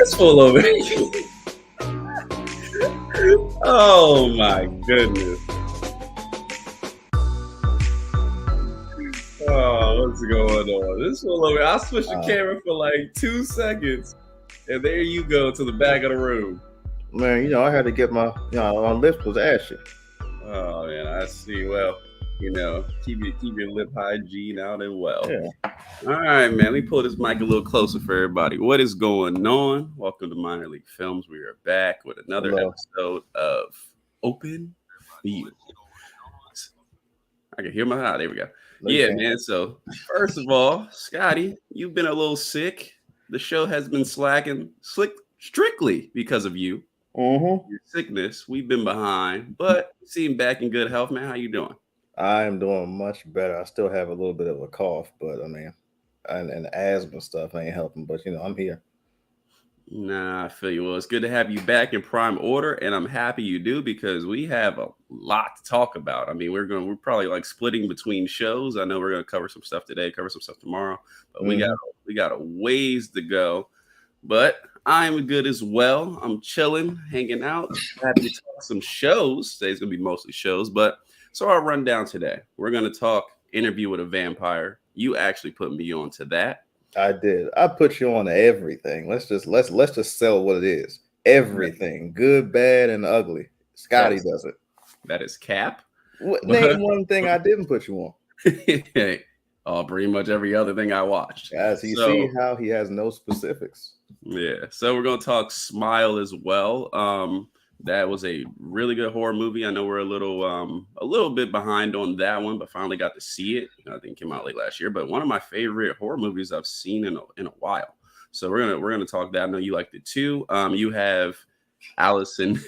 this fool over here. Oh my goodness. Oh, what's going on? This fool over here. I switched the camera for like 2 seconds, and there you go to the back of the room. Man, you know, I had to get my, my lips was ashy. Oh man, I see. Well, you know, keep your lip hygiene out and well. Yeah. All right, man. Let me pull this mic a little closer for everybody. What is going on? Welcome to Minor League Films. We are back with another episode of Open Field. I can hear my heart. There we go. Yeah, man. So first of all, Scotty, you've been a little sick. The show has been slacking strictly because of you. Your sickness. We've been behind, but you seem back in good health, man. How you doing? I am doing much better. I still have a little bit of a cough, but I mean, and asthma stuff ain't helping. But you know, I'm here. Nah, I feel you. Well, it's good to have you back in prime order, and I'm happy you do because we have a lot to talk about. I mean, we're probably like splitting between shows. I know we're gonna cover some stuff today, cover some stuff tomorrow, but we got a ways to go. But I'm good as well. I'm chilling, hanging out, happy to talk some shows. Today's gonna be mostly shows, but so our rundown today. We're gonna talk Interview with a Vampire. You actually put me on to that. I did. I put you on everything. Let's just sell what it is. Everything, good, bad, and ugly. Scotty does it. That is cap. Name one thing I didn't put you on. Oh, pretty much every other thing I watched. Guys, you see how he has no specifics. Yeah. So we're gonna talk Smile as well. That was a really good horror movie. I know we're a little bit behind on that one, but finally got to see it. I think it came out late last year, but one of my favorite horror movies I've seen in a while. So we're gonna talk that. I know you liked it too. You have Allison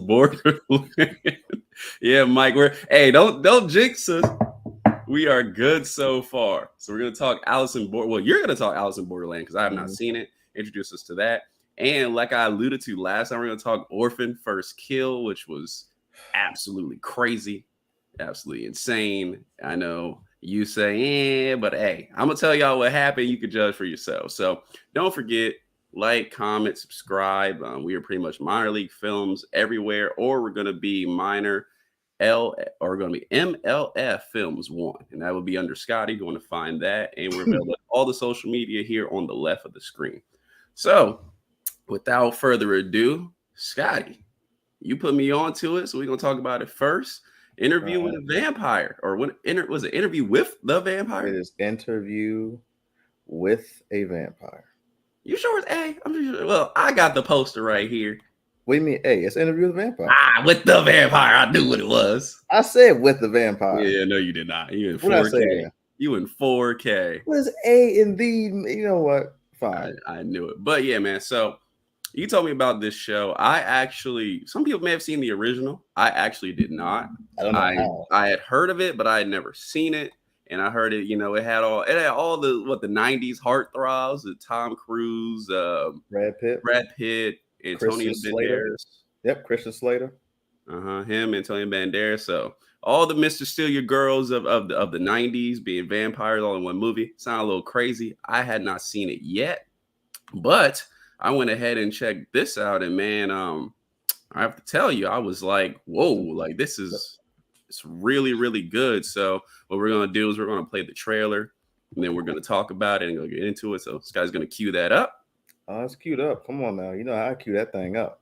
Borderland. Yeah, Mike. Don't jinx us. We are good so far. So we're gonna talk you're gonna talk Allison Borderland because I have not seen it. Introduce us to that. And like I alluded to last time, we're going to talk Orphan First Kill, which was absolutely crazy, absolutely insane. I know you say, but hey, I'm going to tell y'all what happened. You can judge for yourself. So don't forget, like, comment, subscribe. We are pretty much Minor League Films everywhere, or we're going to be MLF Films 1. And that will be under Scotty. Going to find that. And we're available on all the social media here on the left of the screen. So without further ado, Scotty, you put me on to it, so we're gonna talk about it first. Interview with a Vampire, or was it Interview with the Vampire? It is Interview with a Vampire. You sure it's A? I'm sure. Well, I got the poster right here. What do you mean A? It's Interview with a Vampire. With the Vampire. I knew what it was. I said with the Vampire. Yeah, no, you did not. You in 4K. You in 4K. What is A in the? You know what? Fine. I knew it. But yeah, man. So you told me about this show. Some people may have seen the original. I actually did not. I don't know. I had heard of it, but I had never seen it. And I heard it, it had all the 90s heartthrobs, Tom Cruise, Brad Pitt, Antonio Banderas. Yep, Christian Slater. Him, Antonio Banderas. So all the Mr. Steal Your Girls of the 90s being vampires all in one movie. Sound a little crazy. I had not seen it yet, but I went ahead and checked this out, and man, I have to tell you, I was like, whoa, like it's really, really good. So what we're gonna do is we're gonna play the trailer, and then we're gonna talk about it and go get into it. So this guy's gonna cue that up. Oh, it's queued up. Come on now, you know how I cue that thing up.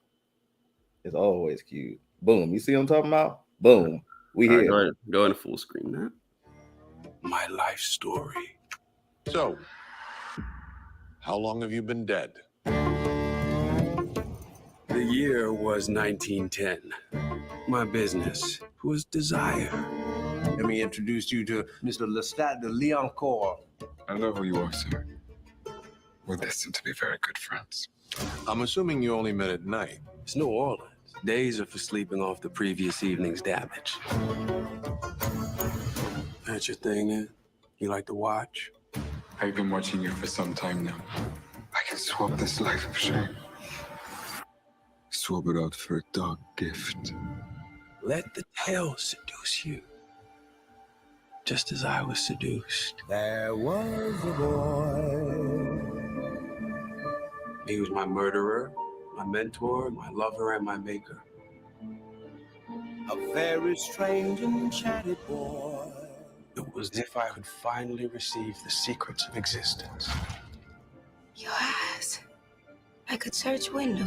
It's always queued. Boom. You see what I'm talking about? Boom. We here. Right, go into full screen now. My life story. So, how long have you been dead? The year was 1910. My business was desire. Let me introduce you to Mr. Lestat de Leoncourt. I know who you are, sir. We're destined to be very good friends. I'm assuming you only met at night. It's New Orleans. Days are for sleeping off the previous evening's damage. That's your thing, then? You like to watch? I've been watching you for some time now. I can swap this life of shame. Swap it out for a dog gift. Let the tale seduce you. Just as I was seduced. There was a boy He was my murderer, my mentor, my lover, and my maker. A very strange enchanted boy. It was as if I could finally receive the secrets of existence. Your eyes, like a church window.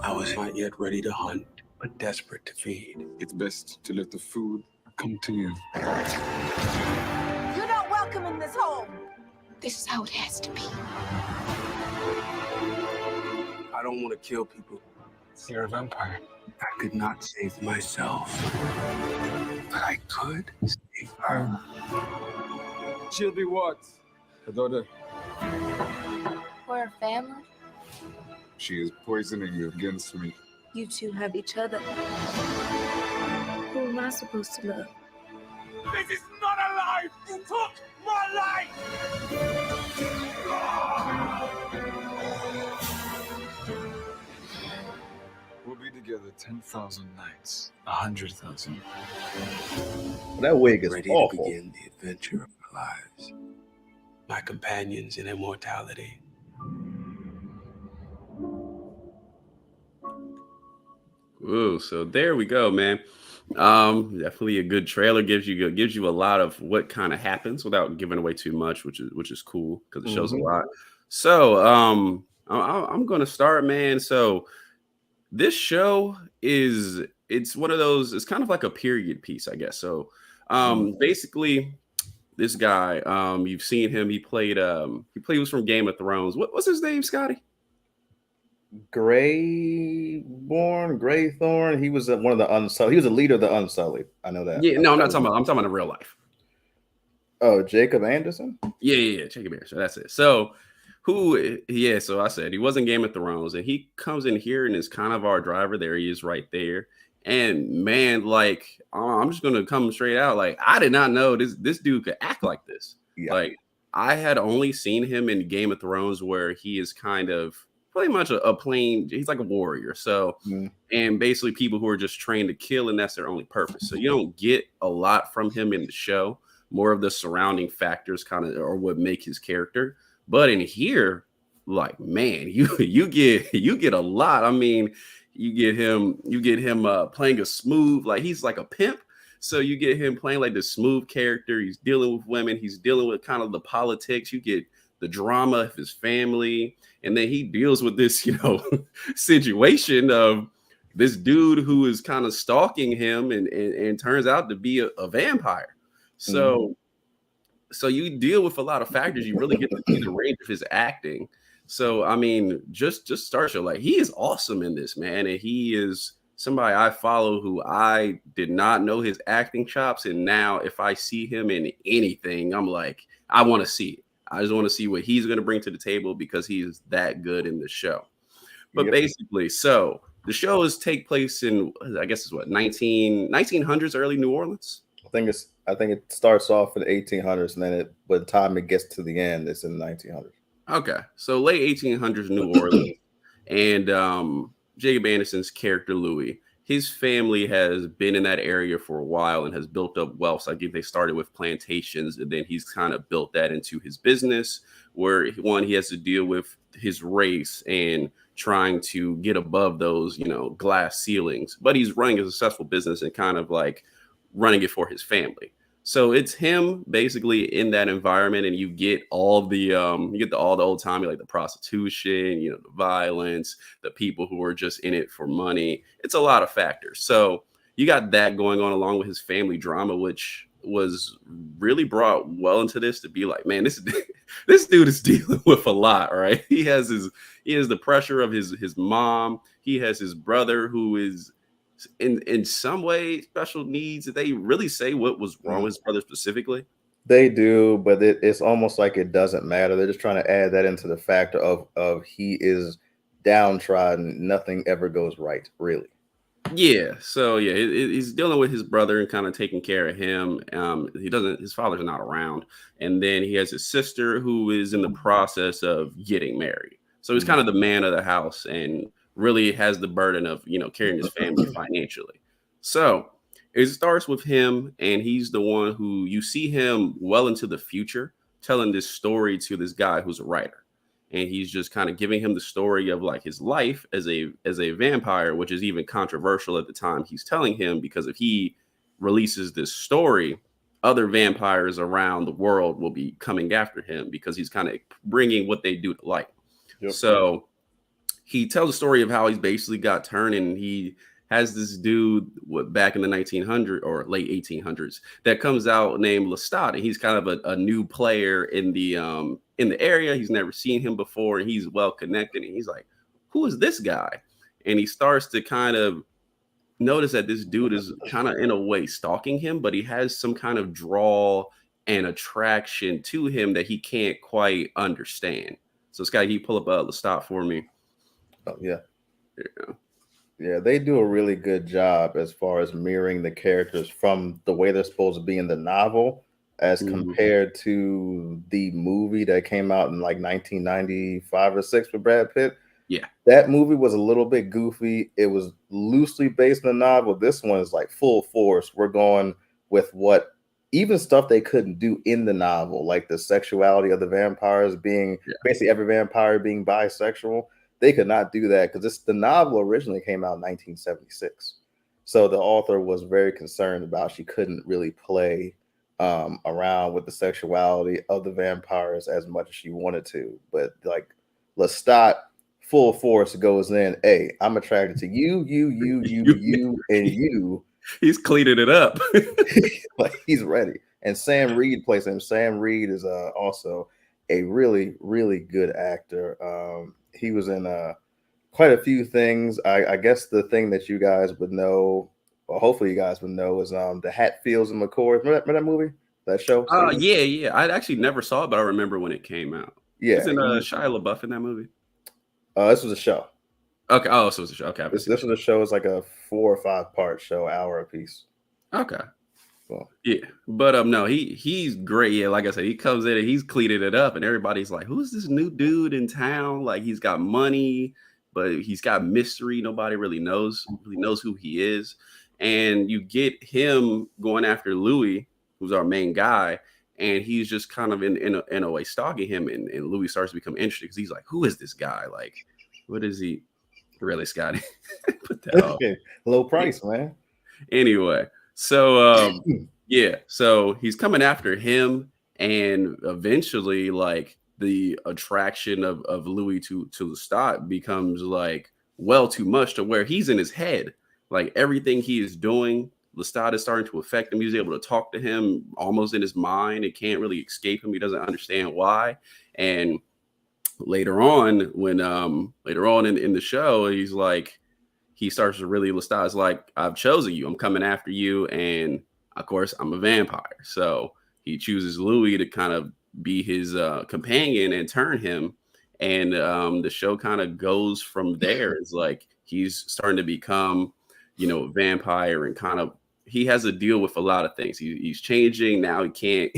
I was not yet ready to hunt, but desperate to feed. It's best to let the food come to you. You're not welcome in this home. This is how it has to be. I don't want to kill people. You're a vampire. I could not save myself, but I could save her. She'll be what? A daughter. We're a family. She is poisoning you against me. You two have each other. Who am I supposed to love? This is not a life! You took my life! We'll be together 10,000 nights, 100,000. That wig is Ready awful. to begin the adventure of our lives. My companions in immortality. Ooh, so there we go, man. Definitely a good trailer. Gives you a lot of what kind of happens without giving away too much, which is cool because it shows a lot. So I'm gonna start, man. So this show it's one of those, it's kind of like a period piece, I guess. So basically this guy, you've seen him, he was from Game of Thrones. What's his name, Scotty? Graythorn. He was one of the Unsullied. He was a leader of the Unsullied. I know that. Yeah, no, I'm talking about in real life. Oh, Jacob Anderson? Yeah, Jacob Anderson. That's it. So so I said he was in Game of Thrones, and he comes in here and is kind of our driver. There he is right there. And man, like, I'm just gonna come straight out. Like, I did not know this dude could act like this. Yeah. Like, I had only seen him in Game of Thrones where he is kind of pretty much a plain, he's like a warrior. So, and basically people who are just trained to kill, and that's their only purpose. So you don't get a lot from him in the show. More of the surrounding factors kind of are what make his character. But in here, like, man, you get a lot. I mean, you get him playing a smooth, like he's like a pimp. So you get him playing like the smooth character. He's dealing with women. He's dealing with kind of the politics. You get the drama of his family. And then he deals with this, situation of this dude who is kind of stalking him and turns out to be a vampire. So you deal with a lot of factors. You really get to see the range of his acting. So, I mean, just start show. Like, he is awesome in this, man. And he is somebody I follow who I did not know his acting chops. And now if I see him in anything, I'm like, I want to see it. I just want to see what he's going to bring to the table because he is that good in the show. But basically, so the show take place in, I guess it's what, 1900s, early New Orleans? I think it starts off in the 1800s, and then by the time it gets to the end, it's in the 1900s. Okay, so late 1800s New Orleans, and Jacob Anderson's character Louis, his family has been in that area for a while and has built up wealth. So I think they started with plantations, and then he's kind of built that into his business, where he has to deal with his race and trying to get above those, glass ceilings. But he's running a successful business and kind of like running it for his family. So it's him basically in that environment, and you get all the old timey, like the prostitution, the violence, the people who are just in it for money. It's a lot of factors. So you got that going on along with his family drama, which was really brought well into this to be like, man, this dude is dealing with a lot, right? He has the pressure of his mom. He has his brother who is in some way special needs. Did they really say what was wrong with his brother specifically? They do, but it's almost like it doesn't matter. They're just trying to add that into the factor of he is downtrodden. Nothing ever goes right, really. Yeah. So yeah, he's dealing with his brother and kind of taking care of him. His father's not around, and then he has his sister who is in the process of getting married. So he's kind of the man of the house and really has the burden of, carrying his family financially. So it starts with him, and he's the one who you see him well into the future telling this story to this guy who's a writer. and he's just kind of giving him the story of like his life as a vampire, which is even controversial at the time he's telling him, because if he releases this story, other vampires around the world will be coming after him because he's kind of bringing what they do to light. Yep. So he tells the story of how he's basically got turned, and he has this dude back in the 1900s or late 1800s that comes out named Lestat, and he's kind of a new player in the area. He's never seen him before, and he's well connected, and he's like, who is this guy? And he starts to kind of notice that this dude is kind of in a way stalking him, but he has some kind of draw and attraction to him that he can't quite understand. So Scott, can you pull up Lestat for me? Oh, yeah. There you go. Yeah, they do a really good job as far as mirroring the characters from the way they're supposed to be in the novel as compared to the movie that came out in like 1995 or 6 with Brad Pitt. Yeah. That movie was a little bit goofy. It was loosely based on the novel. This one is like full force. We're going with what even stuff they couldn't do in the novel, like the sexuality of the vampires being basically every vampire being bisexual. They could not do that because the novel originally came out in 1976. So the author was very concerned about she couldn't really play around with the sexuality of the vampires as much as she wanted to. But like Lestat, full force goes in, hey, I'm attracted to you, and you. He's cleaning it up. Like he's ready. And Sam Reed plays him. Sam Reed is also a really, really good actor. He was in quite a few things. I guess the thing that you guys would know, or hopefully you guys would know, is the Hatfields and McCoys. Remember that movie? That show? Yeah. I actually never saw it, but I remember when it came out. Yeah. Isn't Shia LaBeouf in that movie? This was a show. Okay. Oh, so it was a show. Okay. This was a show. It's like a 4 or 5 part show, hour a piece. Okay. Cool. Yeah, but no, he's great. Yeah, like I said, he comes in and he's cleated it up, and everybody's like, "Who's this new dude in town? Like, he's got money, but he's got mystery. Nobody really knows who he is." And you get him going after Louis, who's our main guy, and he's just kind of in a way stalking him, and Louis starts to become interested because he's like, "Who is this guy? Like, what is he? Really, Scotty?" Put that off. Low price, man. Anyway. So so he's coming after him, and eventually like the attraction of Louis to Lestat becomes like well too much to where he's in his head. Like everything he is doing, Lestat is starting to affect him. He's able to talk to him almost in his mind. It can't really escape him. He doesn't understand why. And later on in the show, he's like, he starts to really, Lestat's like, I've chosen you. I'm coming after you. And of course, I'm a vampire. So he chooses Louis to kind of be his companion and turn him. And the show kind of goes from there. It's like he's starting to become, a vampire, and kind of he has to deal with a lot of things. He's changing. Now he can't,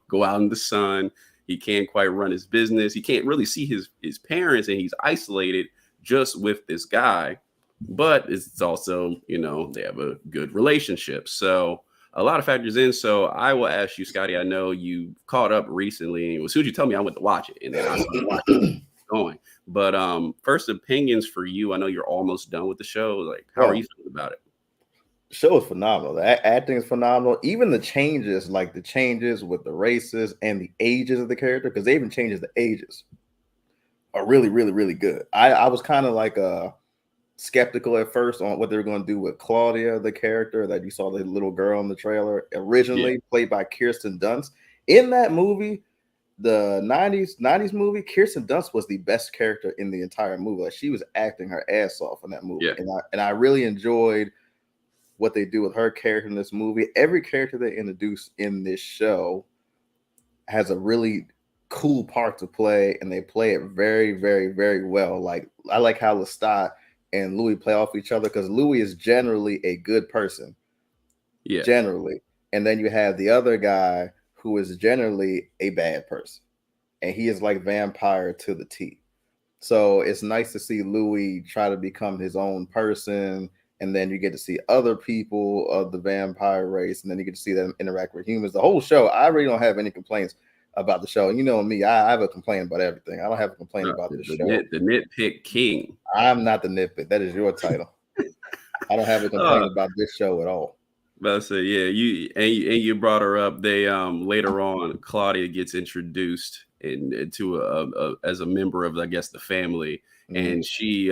go out in the sun. He can't quite run his business. He can't really see his parents, and he's isolated just with this guy. But it's also, they have a good relationship. So a lot of factors in. So I will ask you, Scotty, I know you caught up recently. As soon as you tell me, I went to watch it, and then I started watching going. But first opinions for you. I know you're almost done with the show. Like, how are you feeling about it? The show is phenomenal. The acting is phenomenal. Even the changes, like the changes with the races and the ages of the character, because they even changes the ages, are really, really, really good. I was kind of like skeptical at first on what they were going to do with Claudia, the character that you saw, the little girl in the trailer, originally played by Kirsten Dunst. In that movie, the 90s movie, Kirsten Dunst was the best character in the entire movie. Like, she was acting her ass off in that movie. And I really enjoyed what they do with her character in this movie. Every character they introduce in this show has a really cool part to play, and they play it very, very, very well. Like, I like how Lestat and Louis play off each other, because Louis is generally a good person. Yeah. Generally. And then you have the other guy who is generally a bad person. And he is like vampire to the T. So it's nice to see Louis try to become his own person. And then you get to see other people of the vampire race. And then you get to see them interact with humans. The whole show, I really don't have any complaints about the show. And you know me, I have a complaint about everything. I don't have a complaint about this show. The nitpick king. I'm not the nitpick. That is your title. I don't have a complaint about this show at all. But I say, yeah, you brought her up. They later on, Claudia gets introduced into as a member of, I guess, the family, and she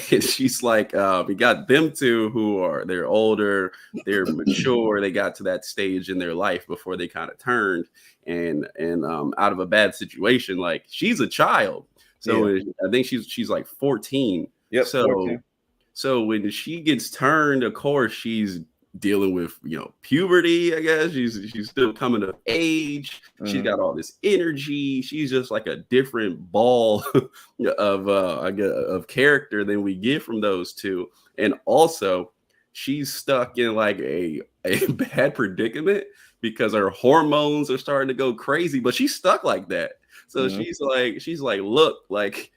and she's like, we got them two who they're older, they're mature, they got to that stage in their life before they kind of turned and out of a bad situation. Like, she's a child, so I think she's like 14. Yep. So 14. So when she gets turned, of course, she's dealing with, puberty. I guess she's still coming of age. She's got all this energy. She's just like a different ball of character than we get from those two. And also, she's stuck in like a bad predicament because her hormones are starting to go crazy. But she's stuck like that. So she's like, look, like,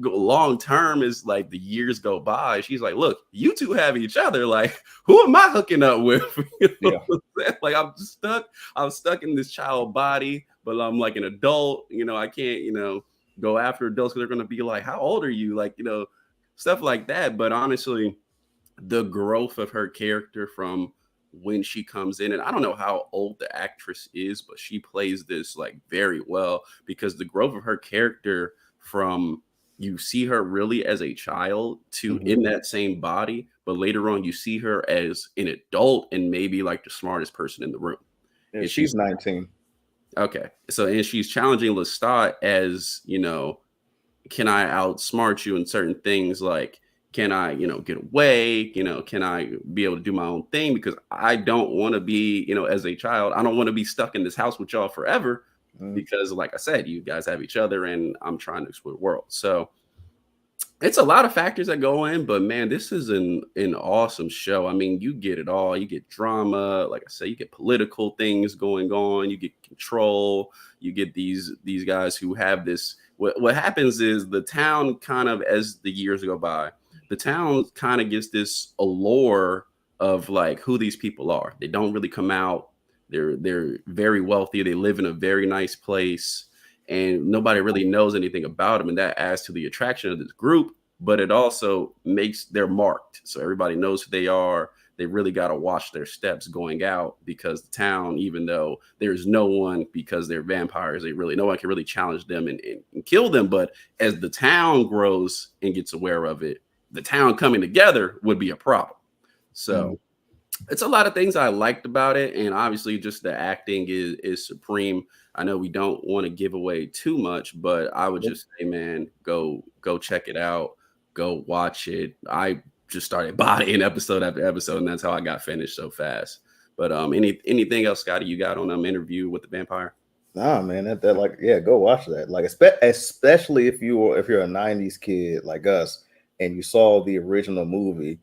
long term is like the years go by. She's like, look, you two have each other. Like, who am I hooking up with? Like, I'm stuck in this child body, but I'm like an adult. I can't, go after adults because they're gonna be like, how old are you? Like, stuff like that. But honestly, the growth of her character from when she comes in, and I don't know how old the actress is, but she plays this like very well, because the growth of her character from, you see her really as a child to in that same body, but later on you see her as an adult and maybe like the smartest person in the room. Yeah, she's 19. Okay. So, and she's challenging Lestat as, can I outsmart you in certain things? Like, can I, get away? Can I be able to do my own thing? Because I don't want to be, as a child, I don't want to be stuck in this house with y'all forever. Because like I said, you guys have each other and I'm trying to explore the world. So it's a lot of factors that go in, but man, this is an awesome show. I mean, you get it all. You get drama, like I said, you get political things going on, you get control, you get these guys who have this. What happens is the town kind of, as the years go by, the town kind of gets this allure of like who these people are. They don't really come out. They're very wealthy. They live in a very nice place, and nobody really knows anything about them. And that adds to the attraction of this group, but it also makes they're marked. So everybody knows who they are. They really got to watch their steps going out, because the town, even though there's no one, because they're vampires, no one can really challenge them and kill them. But as the town grows and gets aware of it, the town coming together would be a problem. So it's a lot of things I liked about it, and obviously just the acting is supreme. I know we don't want to give away too much, but I would just say, man, go check it out, go watch it. I just started bodying episode after episode, and that's how I got finished so fast. But anything else, Scotty, you got on Interview with the Vampire? Nah, man, that like, yeah, go watch that. Like, especially if you're a 90s kid like us and you saw the original movie.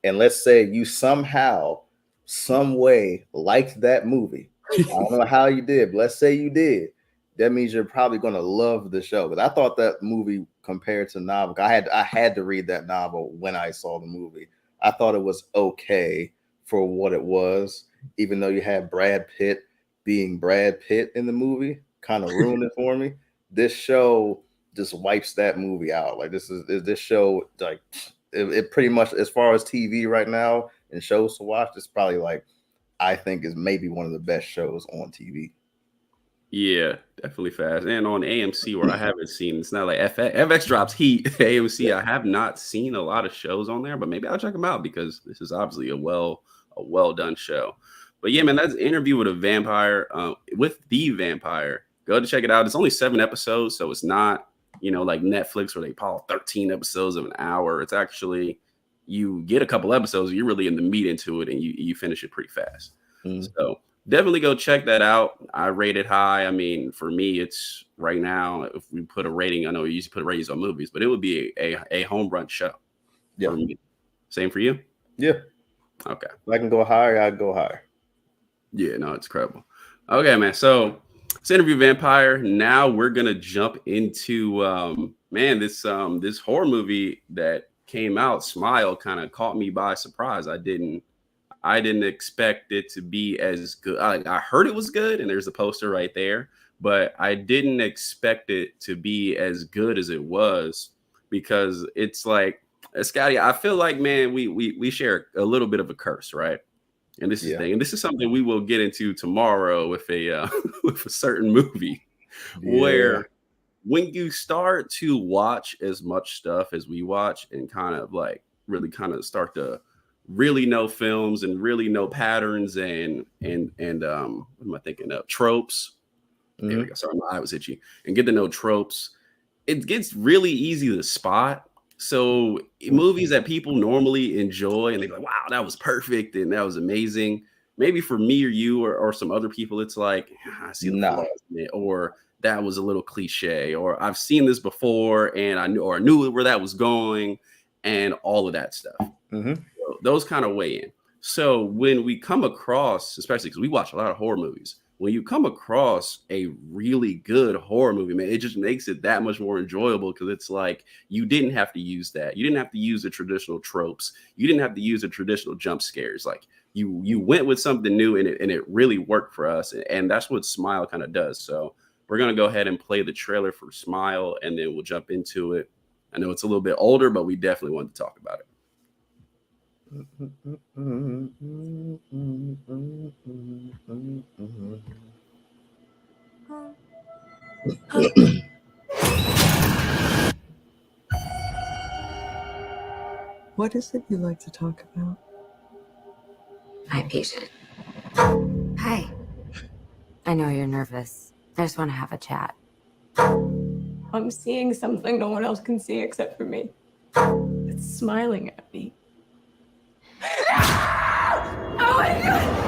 And let's say you somehow, some way liked that movie. I don't know how you did, but let's say you did. That means you're probably going to love the show. But I thought that movie, compared to novel, I had to read that novel when I saw the movie. I thought it was okay for what it was, even though you had Brad Pitt being Brad Pitt in the movie, kind of ruined it for me. This show just wipes that movie out. Like, this show, like, it pretty much, as far as TV right now and shows to watch, it's probably like, I think is maybe one of the best shows on TV. Yeah, definitely fast. And on AMC, where I haven't seen, it's not like FX drops heat. AMC, I have not seen a lot of shows on there, but maybe I'll check them out, because this is obviously a well done show. But yeah, man, that's Interview with a Vampire, with the Vampire. Go to check it out. It's only 7 episodes, so it's not, like Netflix where they pile 13 episodes of an hour. It's actually, you get a couple episodes, you're really in the meat into it, and you finish it pretty fast. So definitely go check that out. I rate it high. I mean, for me, it's right now, if we put a rating, I know we used to put ratings on movies, but it would be a home run show. Yeah. For me. Same for you? Yeah. Okay. If I can go higher, I'd go higher. Yeah, no, it's incredible. Okay, man. So it's Interview Vampire. Now we're gonna jump into this horror movie that came out. Smile kind of caught me by surprise. I I didn't expect it to be as good. I heard it was good, and there's a poster right there, but I didn't expect it to be as good as it was, because it's like, Scotty, I feel like, man, we share a little bit of a curse, right? And this is the thing, and this is something we will get into tomorrow with a with a certain movie, where when you start to watch as much stuff as we watch and kind of like really kind of start to really know films and really know patterns and what am I thinking of? Tropes. There we go. Sorry, my eye was itchy. And get to know tropes. It gets really easy to spot. So movies that people normally enjoy and they're like, wow, that was perfect and that was amazing. Maybe for me or you or some other people, it's like, I see the flaws in it, or that was a little cliche, or I've seen this before and I knew where that was going, and all of that stuff. So those kind of weigh in. So when we come across, especially because we watch a lot of horror movies, when you come across a really good horror movie, man, it just makes it that much more enjoyable, because it's like you didn't have to use that. You didn't have to use the traditional tropes. You didn't have to use the traditional jump scares. Like you went with something new, and it really worked for us. And that's what Smile kind of does. So we're going to go ahead and play the trailer for Smile, and then we'll jump into it. I know it's a little bit older, but we definitely want to talk about it. What is it you like to talk about? Hi, patient. Hi. I know you're nervous. I just want to have a chat. I'm seeing something no one else can see except for me. It's smiling at me. Oh my God!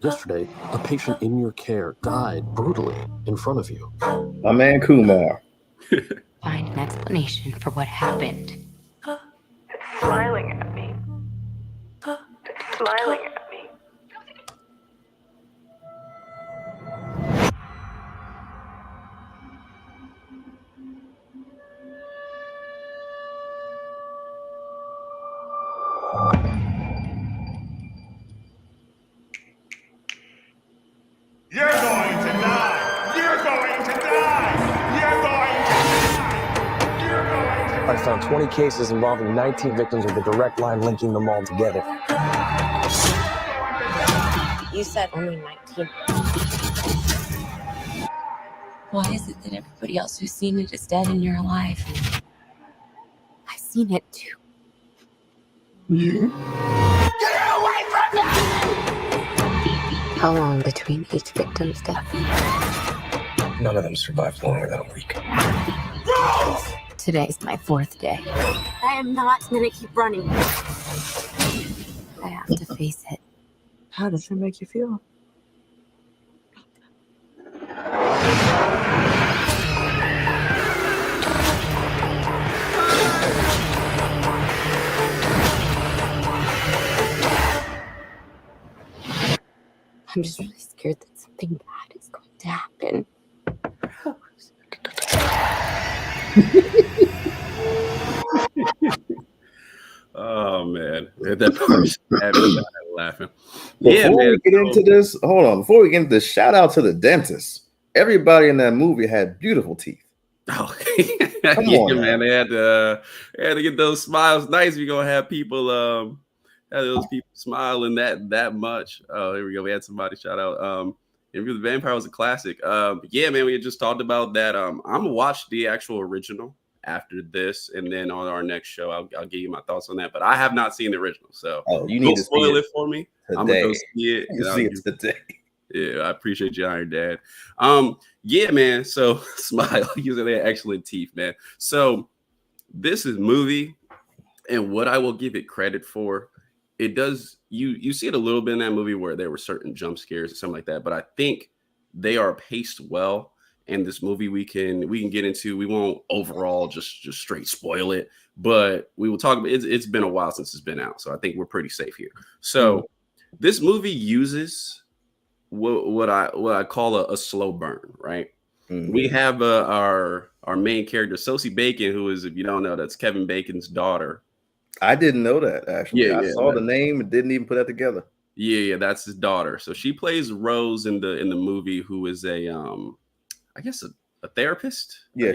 Yesterday, a patient in your care died brutally in front of you. My man Kumar. Find an explanation for what happened. It's smiling at me. It's smiling at me. You're going to die! You're going to die! You're going to die! You're going to I found 20 cases involving 19 victims with a direct line linking them all together. You said only 19. Why is it that everybody else who's seen it is dead and you're alive? I've seen it too. You? Get away from me! How long between each victim's death? None of them survived longer than a week. Rose! Today's my 4th day. I am not gonna keep running. I have to face it. How does it make you feel? I'm just really scared that something bad is going to happen. Oh man, that part had me laughing. Before man. we get into this, hold on. Before we get into this, shout out to the dentist. Everybody in that movie had beautiful teeth. Oh, Come yeah, on, man. They had to get those smiles nice. We're gonna have people have those people smiling that much. Oh, here we go. We had somebody shout out. Interview with the Vampire was a classic. Yeah, man, we had just talked about that. I'm gonna watch the actual original after this, and then on our next show, I'll give you my thoughts on that. But I have not seen the original, so you need to spoil it for me. Today. I'm gonna go see it. You see it today. Yeah, I appreciate you, Iron Dad. Yeah, man. So Smile, using their excellent teeth, man. So this is movie, and what I will give it credit for, it does. You see it a little bit in that movie where there were certain jump scares and something like that, but I think they are paced well. And this movie we can get into. We won't overall just straight spoil it, but we will talk about it. It's been a while since it's been out, so I think we're pretty safe here. So this movie uses what I call a slow burn, right? We have our main character, Sosie Bacon, who is, if you don't know, that's Kevin Bacon's daughter. I didn't know that, actually. Yeah, I yeah, saw the name and didn't even put that together. Yeah, that's his daughter. So she plays Rose in the movie, who is a I guess a therapist. Yeah,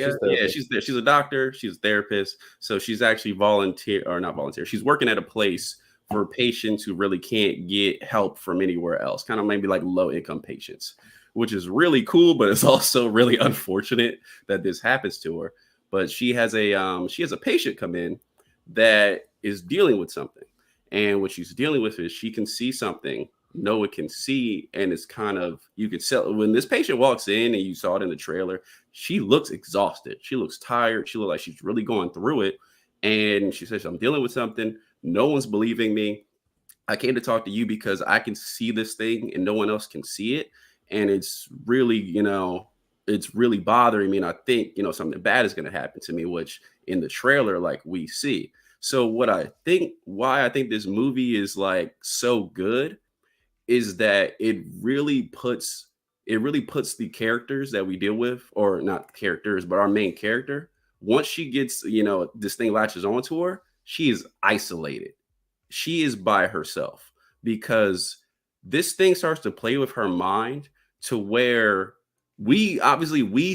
she's a doctor. She's a therapist. So she's actually not volunteer. She's working at a place for patients who really can't get help from anywhere else. Kind of maybe like low income patients, which is really cool, but it's also really unfortunate that this happens to her. But she has a patient come in that is dealing with something. And what she's dealing with is she can see something no one can see. And it's kind of, you can tell when this patient walks in, and you saw it in the trailer, she looks exhausted. She looks tired. She looks like she's really going through it. And she says, I'm dealing with something. No one's believing me. I came to talk to you because I can see this thing and no one else can see it. And it's really, it's really bothering me. And I think, something bad is going to happen to me, which in the trailer, like, we see. So why I think this movie is like so good is that it really puts the characters that we deal with, or not characters, but our main character, once she gets, this thing latches onto her, she is isolated. She is by herself because this thing starts to play with her mind to where we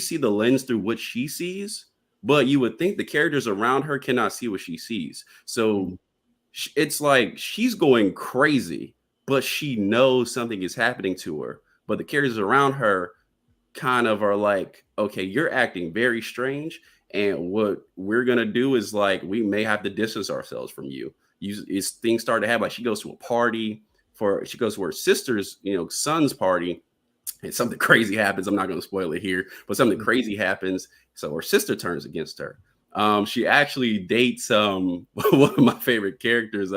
see the lens through what she sees, but you would think the characters around her cannot see what she sees. So it's like she's going crazy, but she knows something is happening to her. But the characters around her kind of are like, okay, you're acting very strange. And what we're going to do is, like, we may have to distance ourselves from you. Things start to happen. Like, she goes to a party she goes to her sister's, son's party. And something crazy happens. I'm not going to spoil it here, but something crazy happens. So her sister turns against her. She actually dates one of my favorite characters.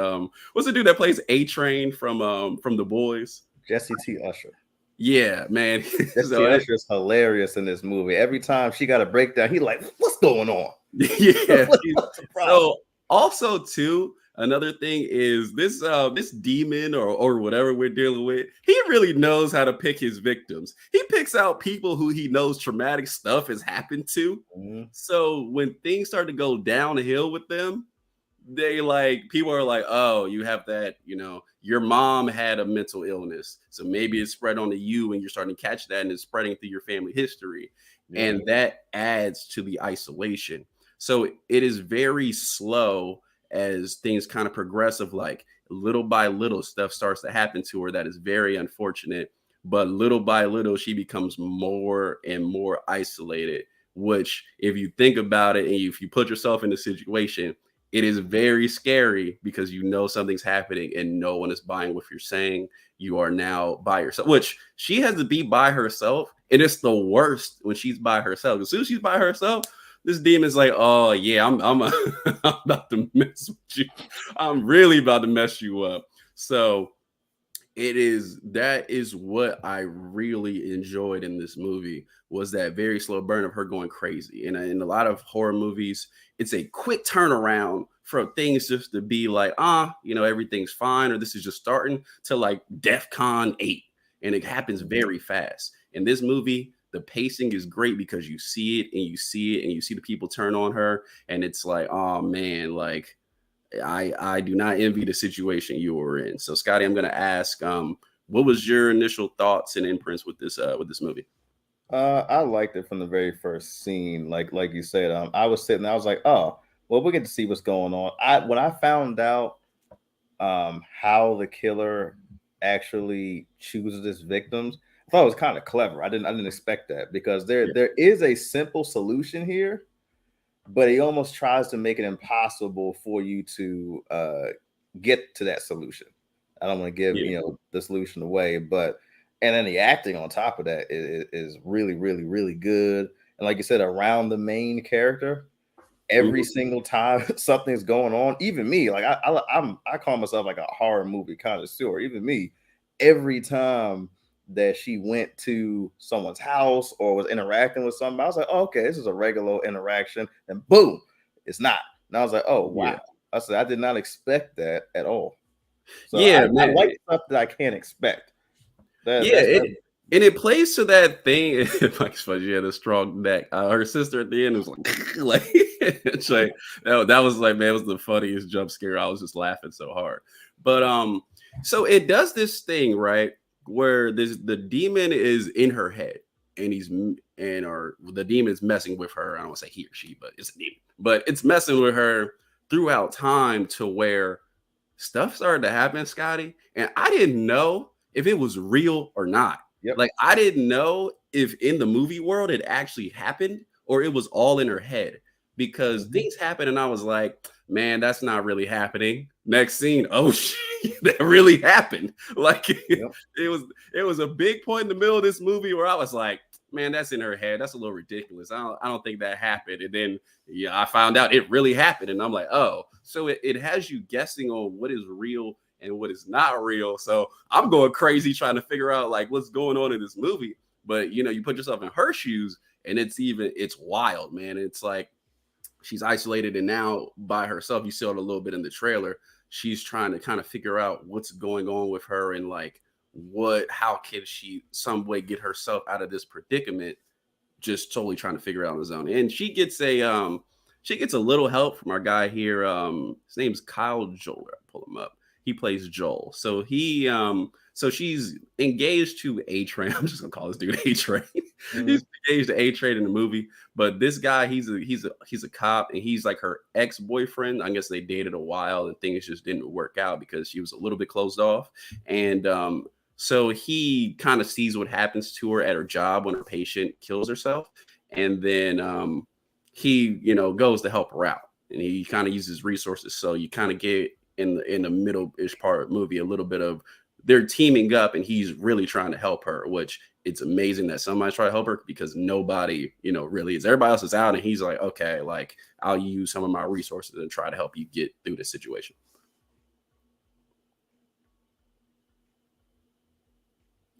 What's the dude that plays A-Train from The Boys? Jesse T. Usher. Yeah, man. Jesse Usher is hilarious in this movie. Every time she got a breakdown, he's like, "What's going on?" Yeah. So also too, another thing is this demon or whatever we're dealing with, he really knows how to pick his victims. He picks out people who he knows traumatic stuff has happened to. So when things start to go downhill with them, people are like, oh, you have that, your mom had a mental illness. So maybe it's spread onto you and you're starting to catch that and it's spreading through your family history. And that adds to the isolation. So it is very slow as things kind of progress of, like, little by little stuff starts to happen to her that is very unfortunate. But little by little, she becomes more and more isolated, which, if you think about it and if you put yourself in the situation, it is very scary because something's happening and no one is buying what you're saying. You are now by yourself, which she has to be by herself. And it's the worst when she's by herself. As soon as she's by herself, this demon's like, oh yeah, I'm about to mess with you. I'm really about to mess you up. So that is what I really enjoyed in this movie, was that very slow burn of her going crazy. And in a lot of horror movies, it's a quick turnaround for things just to be like, everything's fine, or this is just starting, to like DEFCON 8. And it happens very fast. In this movie, the pacing is great because you see it and you see it and you see the people turn on her. And it's like, oh man, like, I do not envy the situation you were in. So Scotty, I'm going to ask, what was your initial thoughts and imprints with this movie? I liked it from the very first scene. Like you said, I was sitting there, I was like, oh, well, we get to see what's going on. When I found out how the killer actually chooses his victims, I thought it was kind of clever. I didn't expect that, because there is a simple solution here, but he almost tries to make it impossible for you to get to that solution. I don't want to give the solution away, and then the acting on top of that is really, really, really good. And like you said, around the main character, every single time something's going on, even me, like I call myself like a horror movie connoisseur. Even me, every time that she went to someone's house or was interacting with somebody, I was like, oh, okay, this is a regular interaction, and boom, it's not. And I was like, oh wow. I said, I did not expect that at all. So Yeah, I man. like stuff that I can't expect. And it plays to that thing. Like, she had a strong neck. Her sister at the end was like, like, it's like that was like, man, it was the funniest jump scare. I was just laughing so hard. But so it does this thing, right, where the demon is in her head, and the demon is messing with her. I don't want to say he or she, but it's a demon. But it's messing with her throughout time to where stuff started to happen, Scotty, and I didn't know if it was real or not. Yep. Like, I didn't know if in the movie world it actually happened or it was all in her head, because things happened and I was like, man, that's not really happening. Next scene, oh shit, that really happened. Like, it was a big point in the middle of this movie where I was like, man, that's in her head. That's a little ridiculous. I don't think that happened. And then I found out it really happened, and I'm like, oh, so it has you guessing on what is real and what is not real. So I'm going crazy trying to figure out like what's going on in this movie. But you put yourself in her shoes, and it's wild, man. It's like she's isolated and now by herself. You saw it a little bit in the trailer. She's trying to kind of figure out what's going on with her, and like how can she some way get herself out of this predicament, just totally trying to figure it out on his own. And she gets a little help from our guy here. His name's Kyle Joel. I pull him up. He plays Joel. So so she's engaged to A-Train. I'm just gonna call this dude A-Train. He's engaged to A-Train in the movie, but this guy, he's a cop, and he's like her ex-boyfriend. I guess they dated a while, and things just didn't work out because she was a little bit closed off. And so he kind of sees what happens to her at her job when her patient kills herself, and then he goes to help her out, and he kind of uses resources. So you kind of get in the middle-ish part of the movie a little bit of they're teaming up, and he's really trying to help her, which it's amazing that somebody's trying to help her, because nobody really is. Everybody else is out, and he's like, okay, like I'll use some of my resources and try to help you get through this situation.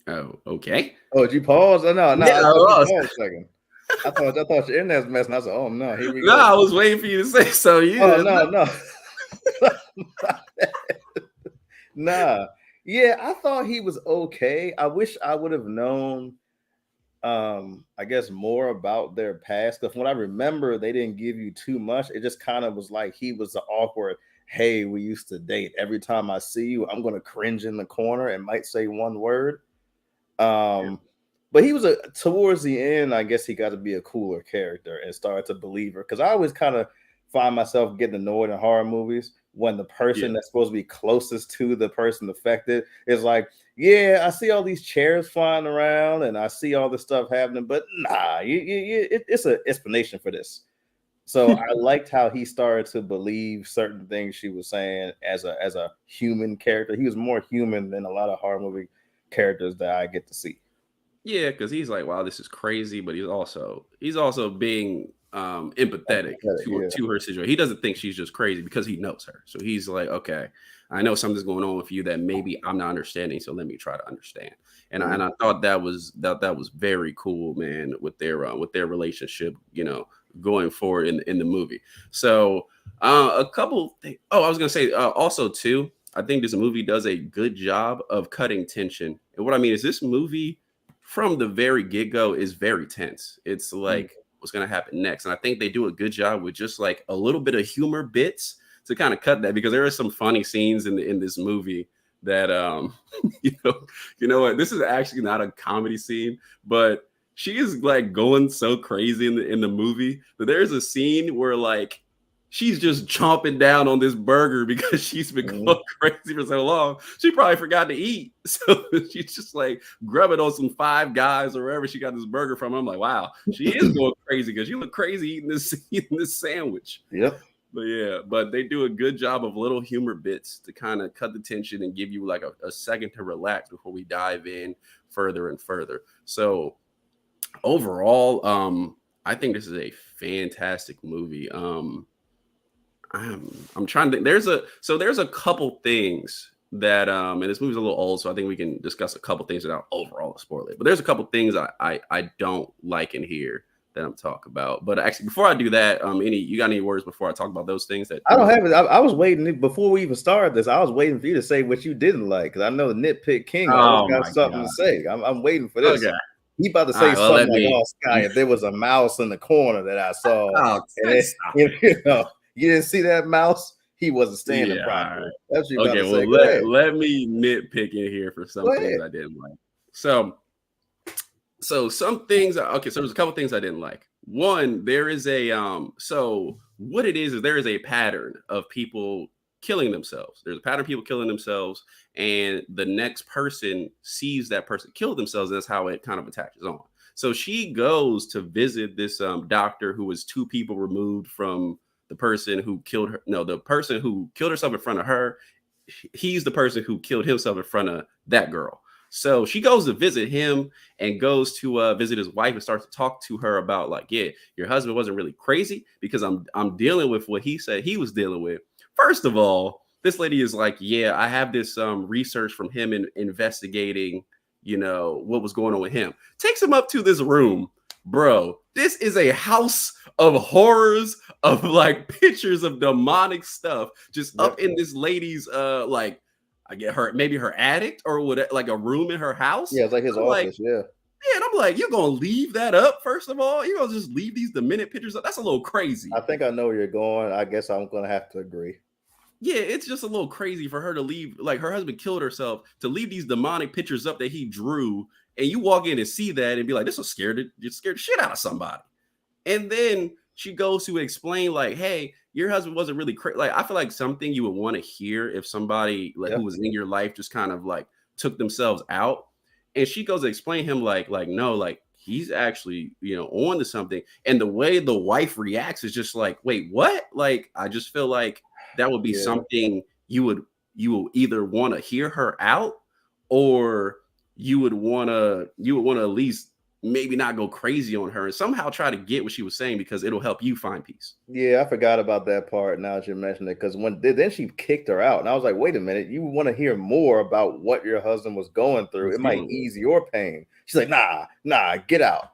Oh, okay. Oh, did you pause? Oh, no. Yeah, Pause a second. I thought your internet's messing. I said, oh no, here we go. No, I was waiting for you to say so. No. Nah. Yeah, I thought he was okay. I wish I would have known I guess more about their past. Because when I remember, they didn't give you too much. It just kind of was like he was the awkward, hey, we used to date. Every time I see you, I'm gonna cringe in the corner and might say one word. But he was towards the end, I guess he got to be a cooler character and started to believe her. Because I always kind of find myself getting annoyed in horror movies when the person that's supposed to be closest to the person affected is like, yeah, I see all these chairs flying around and I see all this stuff happening, but nah, it's an explanation for this. So I liked how he started to believe certain things she was saying as a human character. He was more human than a lot of horror movie characters that I get to see. Yeah, because he's like, wow, this is crazy, but he's also being empathetic to her situation. He doesn't think she's just crazy because he knows her. So he's like, okay, I know something's going on with you that maybe I'm not understanding. So let me try to understand. And I thought that was very cool, man, with their relationship, going forward in the movie. So a couple things. Oh, I was gonna say also too, I think this movie does a good job of cutting tension. And what I mean is this movie from the very get-go is very tense. It's like what's going to happen next. And I think they do a good job with just like a little bit of humor bits to kind of cut that, because there are some funny scenes in this movie that, you know what, this is actually not a comedy scene, but she is like going so crazy in the movie that there's a scene where like she's just chomping down on this burger because she's been going crazy for so long. She probably forgot to eat. So she's just like grubbing on some Five Guys or wherever she got this burger from. I'm like, wow, she is going crazy because you look crazy eating this sandwich. Yep. But they do a good job of little humor bits to kind of cut the tension and give you like a second to relax before we dive in further and further. So overall, I think this is a fantastic movie. I'm trying to think. There's a couple things that and this movie's a little old, so I think we can discuss a couple things without overall spoil it. But there's a couple things I don't like in here that I'm talking about. But actually, before I do that, you got any words before I talk about those things that I don't have it? I was waiting before we even started this. I was waiting for you to say what you didn't like, because I know the nitpick king always got something to say. I'm waiting for this. Okay. He about to All say right, well, something let like, me- "Oh, Sky, if there was a mouse in the corner that I saw, Oh, and it, you know, you didn't see that mouse, he wasn't standing Yeah, properly." all right. That's what you about Okay, to well, say. Go ahead. let me nitpick in here for some Go things ahead. I didn't like. So some things. Okay, so there's a couple things I didn't like. One, there is a so what it is there is a pattern of people killing themselves. There's a pattern of people killing themselves, and the next person sees that person kill themselves. And that's how it kind of attaches on. So she goes to visit this doctor who was 2 people removed from the person who killed her. No, the person who killed herself in front of her. He's the person who killed himself in front of that girl. So she goes to visit him and goes to visit his wife and starts to talk to her about like, yeah, your husband wasn't really crazy because I'm dealing with what he said he was dealing with. First of all, this lady is like, yeah, I have this research from him in investigating, what was going on with him. Takes him up to this room. Bro, this is a house of horrors of like pictures of demonic stuff just up in this lady's like, I get her, maybe her attic or what, like a room in her house. Yeah, it's like his office. Yeah. Yeah, and I'm like, you're gonna leave that up? First of all, you're gonna just leave these demented pictures up? That's a little crazy. I think I know where you're going. I guess I'm gonna have to agree. Yeah, it's just a little crazy for her to leave. Like her husband killed herself to leave these demonic pictures up that he drew, and you walk in and see that and be like, this will scare the shit out of somebody. And then she goes to explain like, hey, your husband wasn't really crazy. Like, I feel like something you would want to hear if somebody like who was in your life just kind of like took themselves out. And she goes to explain him like no, like he's actually, on to something. And the way the wife reacts is just like, wait, what? Like, I just feel like that would be something you will either want to hear her out, or you would want to at least maybe not go crazy on her and somehow try to get what she was saying, because it'll help you find peace. Yeah, I forgot about that part now that you mentioned it, because then she kicked her out, and I was like, wait a minute, you want to hear more about what your husband was going through? It might ease your pain. She's like, nah, get out.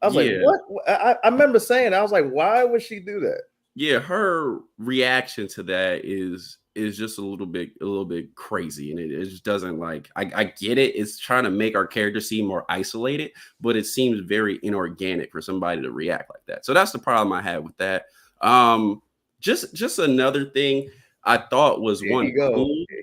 I was like, what? I remember saying, I was like, why would she do that? Yeah, her reaction to that is just a little bit crazy, and it just doesn't like. I get it. It's trying to make our character seem more isolated, but it seems very inorganic for somebody to react like that. So that's the problem I had with that. Just another thing I thought was Here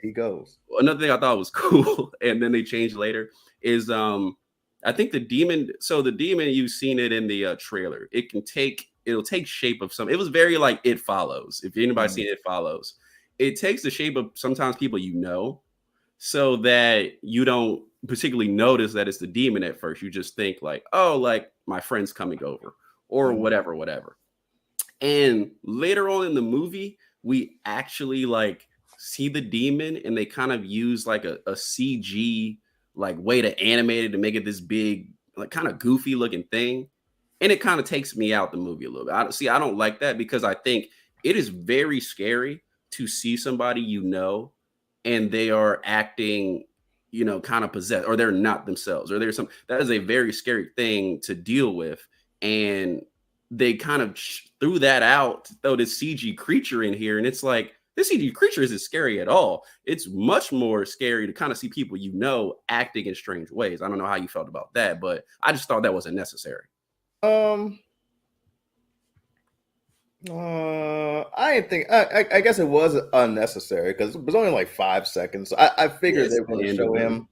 he goes. Another thing I thought was cool, and then they changed later is I think the demon. So the demon, you've seen it in the trailer. It'll take shape of some. It was very like It Follows. If anybody's seen It Follows, it takes the shape of sometimes people so that you don't particularly notice that it's the demon at first. You just think like, oh, like my friend's coming over or whatever. And later on in the movie, we actually like see the demon, and they kind of use like a CG like way to animate it to make it this big, like kind of goofy looking thing. And it kind of takes me out the movie a little bit. I don't like that, because I think it is very scary to see somebody and they are acting, kind of possessed, or they're not themselves, or there's that is a very scary thing to deal with. And they kind of threw that out to throw this CG creature in here. And it's like, this CG creature isn't scary at all. It's much more scary to kind of see people acting in strange ways. I don't know how you felt about that, but I just thought that wasn't necessary. I didn't think. I guess it was unnecessary, because it was only like 5 seconds. I figured they were going to show him,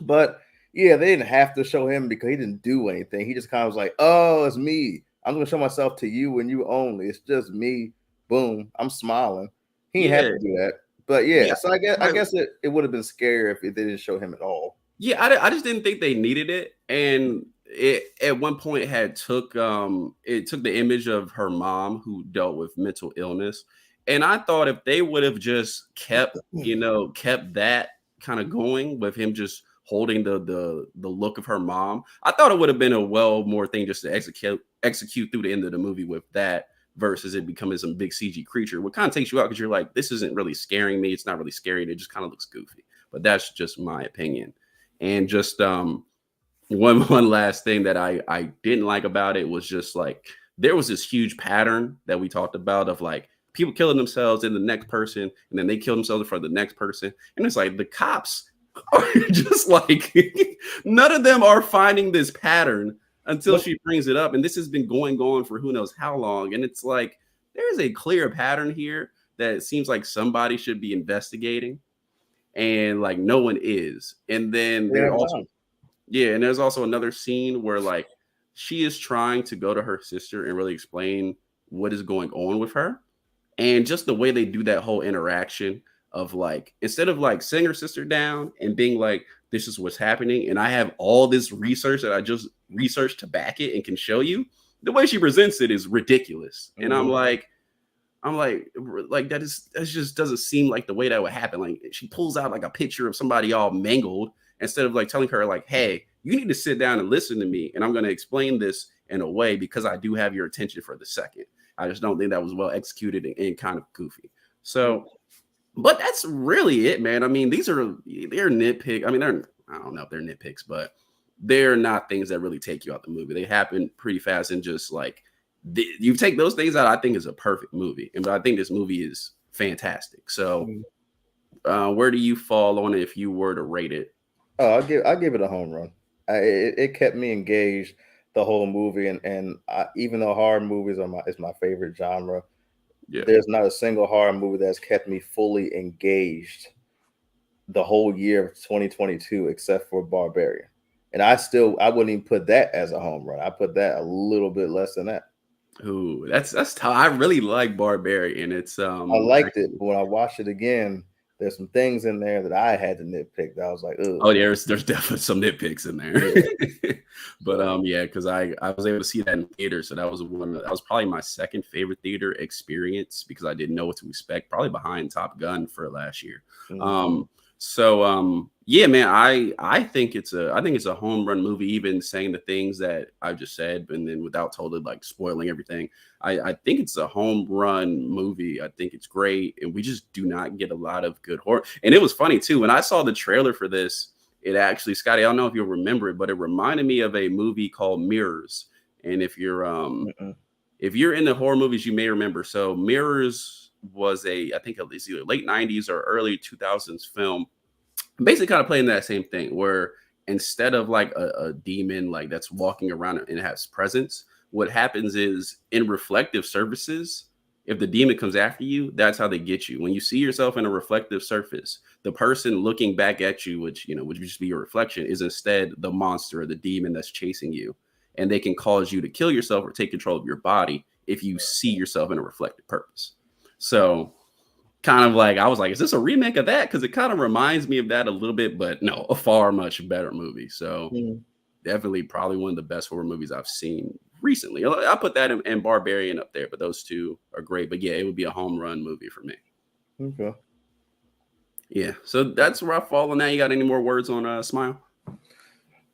but yeah, they didn't have to show him because he didn't do anything. He just kind of was like, "Oh, it's me. I'm going to show myself to you and you only. It's just me. Boom. I'm smiling." He didn't have to do that, but yeah. So I guess it would have been scary if they didn't show him at all. Yeah, I just didn't think they needed it, and it at one point took the image of her mom who dealt with mental illness, and I thought if they would have just kept that kind of going with him just holding the look of her mom, I thought it would have been a more thing just to execute through the end of the movie with that, versus it becoming some big CG creature. What kind of takes you out, because you're like, this isn't really scaring me. It's not really scary. It just kind of looks goofy. But that's just my opinion. And just one last thing that I didn't like about it was just like there was this huge pattern that we talked about of like people killing themselves in the next person, and then they kill themselves for the next person. And it's like the cops are just like none of them are finding this pattern until she brings it up. And this has been going on for who knows how long. And it's like there's a clear pattern here that it seems like somebody should be investigating, and like no one is. And then there's also another scene where like she is trying to go to her sister and really explain what is going on with her. And just the way they do that whole interaction of like, instead of like sitting her sister down and being like, this is what's happening, and I have all this research that I just researched to back it and can show you, the way she presents it is ridiculous. And I'm like that just doesn't seem like the way that would happen. Like she pulls out like a picture of somebody all mangled instead of like telling her like, hey, you need to sit down and listen to me, and I'm going to explain this in a way because I do have your attention for the second. I just don't think that was well executed and kind of goofy. So, but that's really it, man. I mean, they're nitpick. I mean, I don't know if they're nitpicks, but they're not things that really take you out the movie. They happen pretty fast, and just like you take those things out, I think is a perfect movie. And I think this movie is fantastic. So, where do you fall on it if you were to rate it? Oh, I'll give it a home run. It kept me engaged the whole movie, and even though horror movies is my favorite genre, there's not a single horror movie that's kept me fully engaged the whole year of 2022 except for Barbarian. And I wouldn't even put that as a home run. I put that a little bit less than that. Ooh, that's tough. I really like Barbarian. It's I liked it, but when I watched it again, there's some things in there that I had to nitpick. That I was like, ugh. Oh, there's definitely some nitpicks in there. But because I was able to see that in theater, so that was probably my second favorite theater experience because I didn't know what to expect. Probably behind Top Gun for last year. Yeah, man, I think it's a home run movie, even saying the things that I just said, and then without totally like spoiling everything. I think it's a home run movie. I think it's great, and we just do not get a lot of good horror. And it was funny too when I saw the trailer for this. It actually, Scotty, I don't know if you'll remember it, but it reminded me of a movie called Mirrors. And if you're into horror movies, you may remember. So Mirrors was I think it's either late 90s or early 2000s film. Basically kind of playing that same thing where instead of like a demon like that's walking around and has presence, what happens is in reflective surfaces, if the demon comes after you, that's how they get you. When you see yourself in a reflective surface, the person looking back at you, which would just be your reflection, is instead the monster or the demon that's chasing you. And they can cause you to kill yourself or take control of your body if you see yourself in a reflective purpose. So kind of like, I was like, is this a remake of that? Because it kind of reminds me of that a little bit, but no, a far much better movie. So definitely probably one of the best horror movies I've seen recently. I'll put that and Barbarian up there, but those two are great. But yeah, it would be a home run movie for me. Okay. Yeah, so that's where I fall on that. You got any more words on Smile?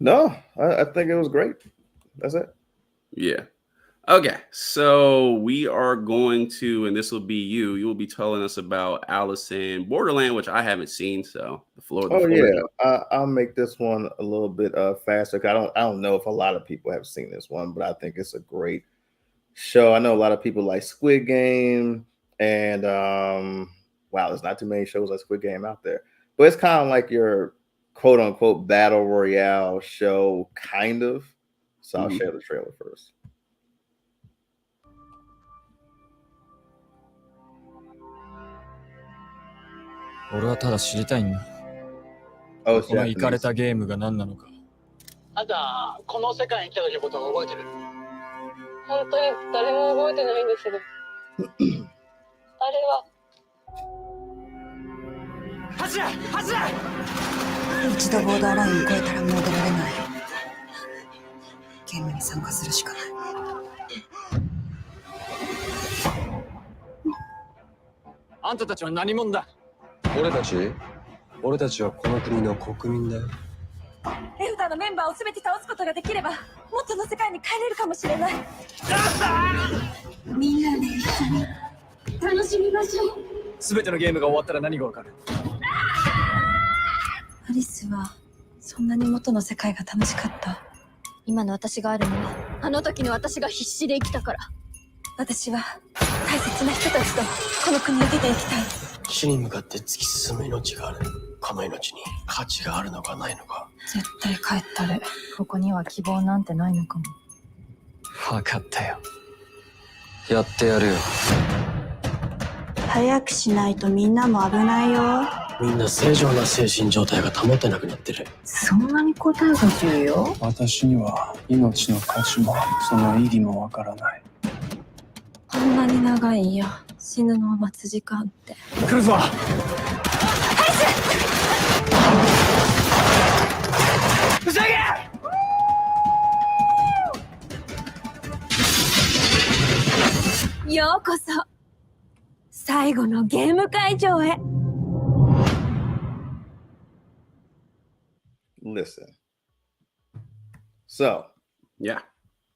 No, I think it was great. That's it. Yeah. Okay, so we are going to, and this will be you will be telling us about Allison Borderland, which I haven't seen. So the floor. I'll make this one a little bit faster. I don't know if a lot of people have seen this one, but I think it's a great show. I know a lot of people like Squid Game, and wow, there's not too many shows like Squid Game out there. But it's kind of like your quote unquote battle royale show, kind of. So I'll share the trailer first. Oh, 俺はただ知りたいんだ。このイカれたゲームが何なのか。あんた、この世界に来た時のことを覚えてる？本当に誰も覚えてないんですけど。あれは。走れ！走れ！一度ボーダーラインを越えたら戻られない。ゲームに参加するしかない。あんたたちは何者だ？俺たちはこの国の国民だよ。エフタのメンバーを全て倒すことができれば元の世界に帰れるかもしれない。みんなで一緒に楽しみましょう。全てのゲームが終わったら何がわかる？アリスはそんなに元の世界が楽しかった。今の私があるのはあの時の私が必死で生きたから。私は大切な人たちとこの国を出ていきたい。死に向かって突き進む命がある。この命に価値があるのかないのか。絶対帰ったる。ここには希望なんてないのかも。分かったよ。やってやるよ。早くしないとみんなも危ないよ。みんな正常な精神状態が保てなくなってる。そんなに答えが重要？私には命の価値もその意義もわからない。こんなに長いんや。死ぬのを待つ時間って。来るぞ。ふざけ！ようこそ最後のゲーム会場へ。Listen. So, yeah,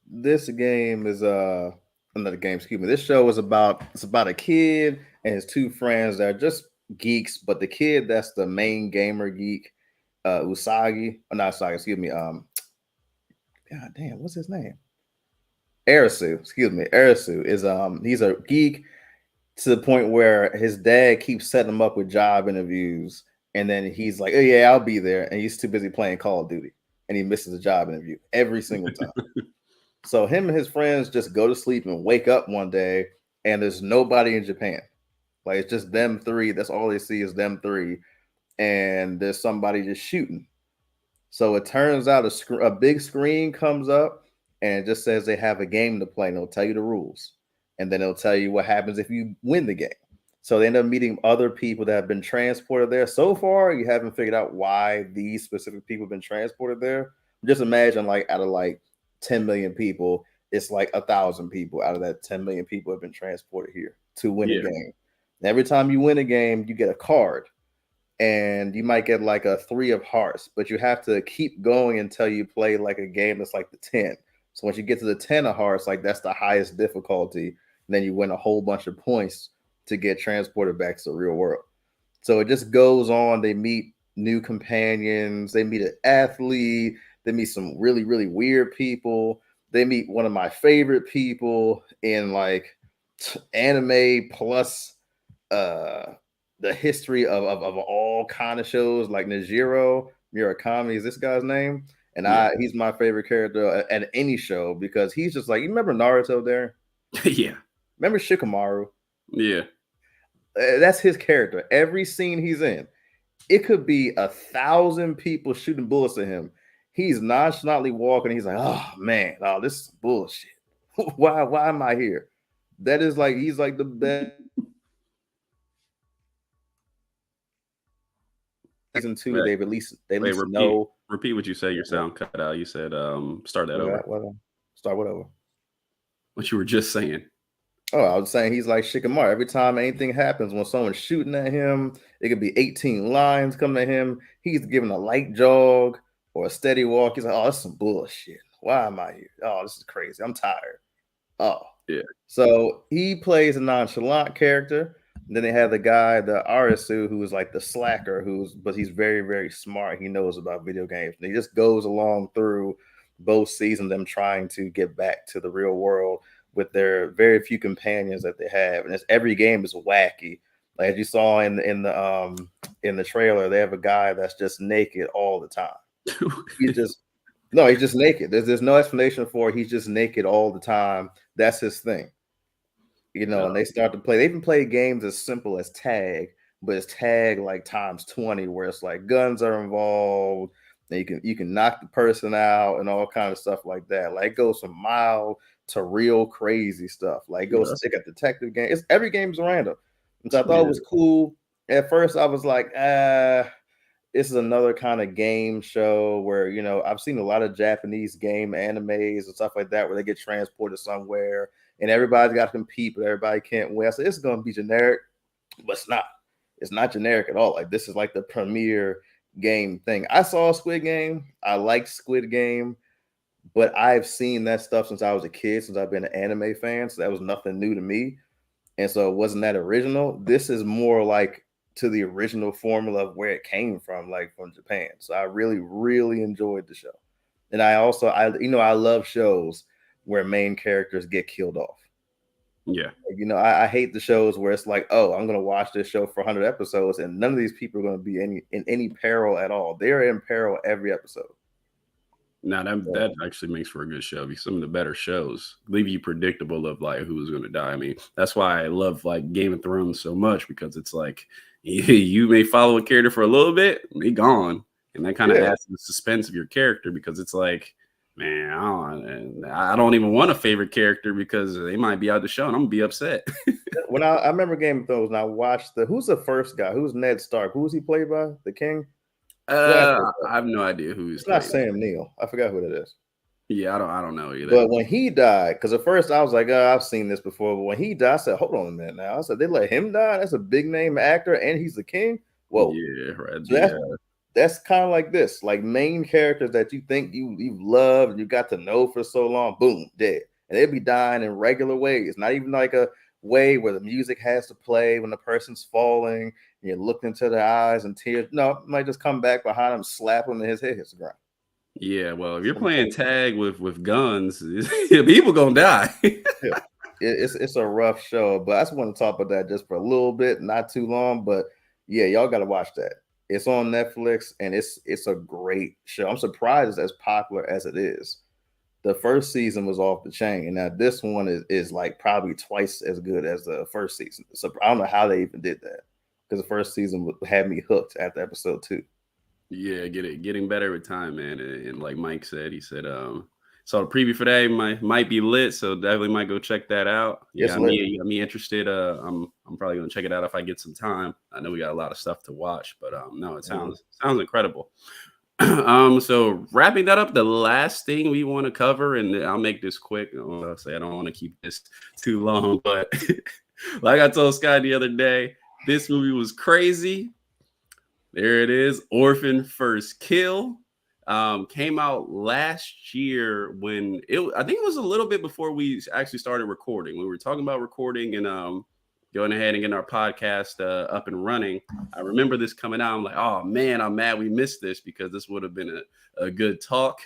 this game is another game. Excuse me. This show is about a kid and his two friends that are just geeks, but the kid that's the main gamer geek, Usagi, or not Usagi. Excuse me. God damn, what's his name? Arisu. Excuse me. Arisu is he's a geek to the point where his dad keeps setting him up with job interviews. And then he's like, oh, yeah, I'll be there. And he's too busy playing Call of Duty. And he misses a job interview every single time. So him and his friends just go to sleep and wake up one day, and there's nobody in Japan. Like, it's just them three. That's all they see is them three. And there's somebody just shooting. So it turns out a big screen comes up, and it just says they have a game to play. And it'll tell you the rules. And then it'll tell you what happens if you win the game. So they end up meeting other people that have been transported there. So far, you haven't figured out why these specific people have been transported there. Just imagine, like, out of like 10 million people, it's like 1,000 people out of that 10 million people have been transported here to win a game. And every time you win a game, you get a card. And you might get like a 3 of hearts, but you have to keep going until you play like a game that's like the 10. So once you get to the 10 of hearts, like that's the highest difficulty. And then you win a whole bunch of points to get transported back to the real world. So it just goes on. They meet new companions. They meet an athlete. They meet some really, really weird people. They meet one of my favorite people in like anime plus the history of all kind of shows, like Nejiro Murakami is this guy's name. And he's my favorite character at any show because he's just like, you remember Naruto there? Yeah. Remember Shikamaru? Yeah. That's his character. Every scene he's in, it could be 1,000 people shooting bullets at him. He's nonchalantly walking. He's like, oh man, this is bullshit. Why am I here? That is like, he's like the best. Season 2, Right. they repeat, know. Repeat what you said. Your sound cut out. You said start that over. Start whatever. What you were just saying. Oh, I was saying he's like Shikamaru. Every time anything happens, when someone's shooting at him, it could be 18 lions coming at him. He's giving a light jog or a steady walk. He's like, oh, this is some bullshit. Why am I here? Oh, this is crazy. I'm tired. Oh. Yeah. So he plays a nonchalant character. And then they have the guy, the Arisu, who is like the slacker, but he's very, very smart. He knows about video games. And he just goes along through both seasons, them trying to get back to the real world with their very few companions that they have, and every game is wacky. Like as you saw in the trailer, they have a guy that's just naked all the time. he's just naked. There's no explanation for it. He's just naked all the time. That's his thing, And they start to play. They even play games as simple as tag, but it's tag like times 20, where it's like guns are involved. And you can knock the person out and all kind of stuff like that. Like it goes from mild to real crazy stuff. Like it goes, they got detective game. Every game's random. And so I thought it was cool. At first I was like, this is another kind of game show where, I've seen a lot of Japanese game animes and stuff like that, where they get transported somewhere and everybody's got to compete, but everybody can't win. So it's going to be generic, but it's not. It's not generic at all. Like this is like the premier game thing. I saw Squid Game. I liked Squid Game. But I've seen that stuff since I was a kid, since I've been an anime fan. So that was nothing new to me. And so it wasn't that original. This is more like to the original formula of where it came from, like from Japan. So I really, really enjoyed the show. And I love shows where main characters get killed off. Yeah. I hate the shows where it's like, oh, I'm going to watch this show for 100 episodes and none of these people are going to be in any peril at all. They're in peril every episode. Now that actually makes for a good show, because some of the better shows leave you predictable of like who's going to die. I mean, that's why I love like Game of Thrones so much, because it's like you may follow a character for a little bit, they gone, and that kind of adds to the suspense of your character, because it's like, man, I don't even want a favorite character because they might be out the show and I'm gonna be upset. When I remember Game of Thrones, and I watched who's the first guy? Who's Ned Stark? Who was he played by? The King? I have no idea who he's. It's not Sam Neill. I forgot who it is. Yeah, I don't know either. But when he died, because at first I was like, oh, I've seen this before. But when he died, I said, hold on a minute now. I said, they let him die? That's a big name actor and he's the king? Whoa. Yeah, right. So that's kind of like this, like main characters that you think you've loved and you got to know for so long, boom, dead. And they'd be dying in regular ways, not even like a way where the music has to play when the person's falling and you look into their eyes and tears. No, it might just come back behind him, slap him, and his head hits the ground. Yeah, well, if you're playing tag with guns, people gonna die. Yeah. It's a rough show, but I just want to talk about that just for a little bit, not too long. But yeah, y'all got to watch that. It's on Netflix, and it's a great show. I'm surprised it's as popular as it is. The first season was off the chain, and now this one is like probably twice as good as the first season. So I don't know how they even did that, because the first season had me hooked after episode 2. Yeah, getting better with time, man. And like Mike said, he said, saw the preview for that might be lit, so definitely might go check that out. Yeah, me interested. I'm probably gonna check it out if I get some time. I know we got a lot of stuff to watch, but no, it sounds incredible. So wrapping that up, the last thing we want to cover, and I'll make this quick. I'll say I don't want to keep this too long, but like I told Scotty the other day, this movie was crazy. There it is, Orphan First Kill. Came out last year when I think it was a little bit before we actually started recording. We were talking about recording and going ahead and getting our podcast up and running. I remember this coming out. I'm like, oh man, I'm mad we missed this, because this would have been a good talk.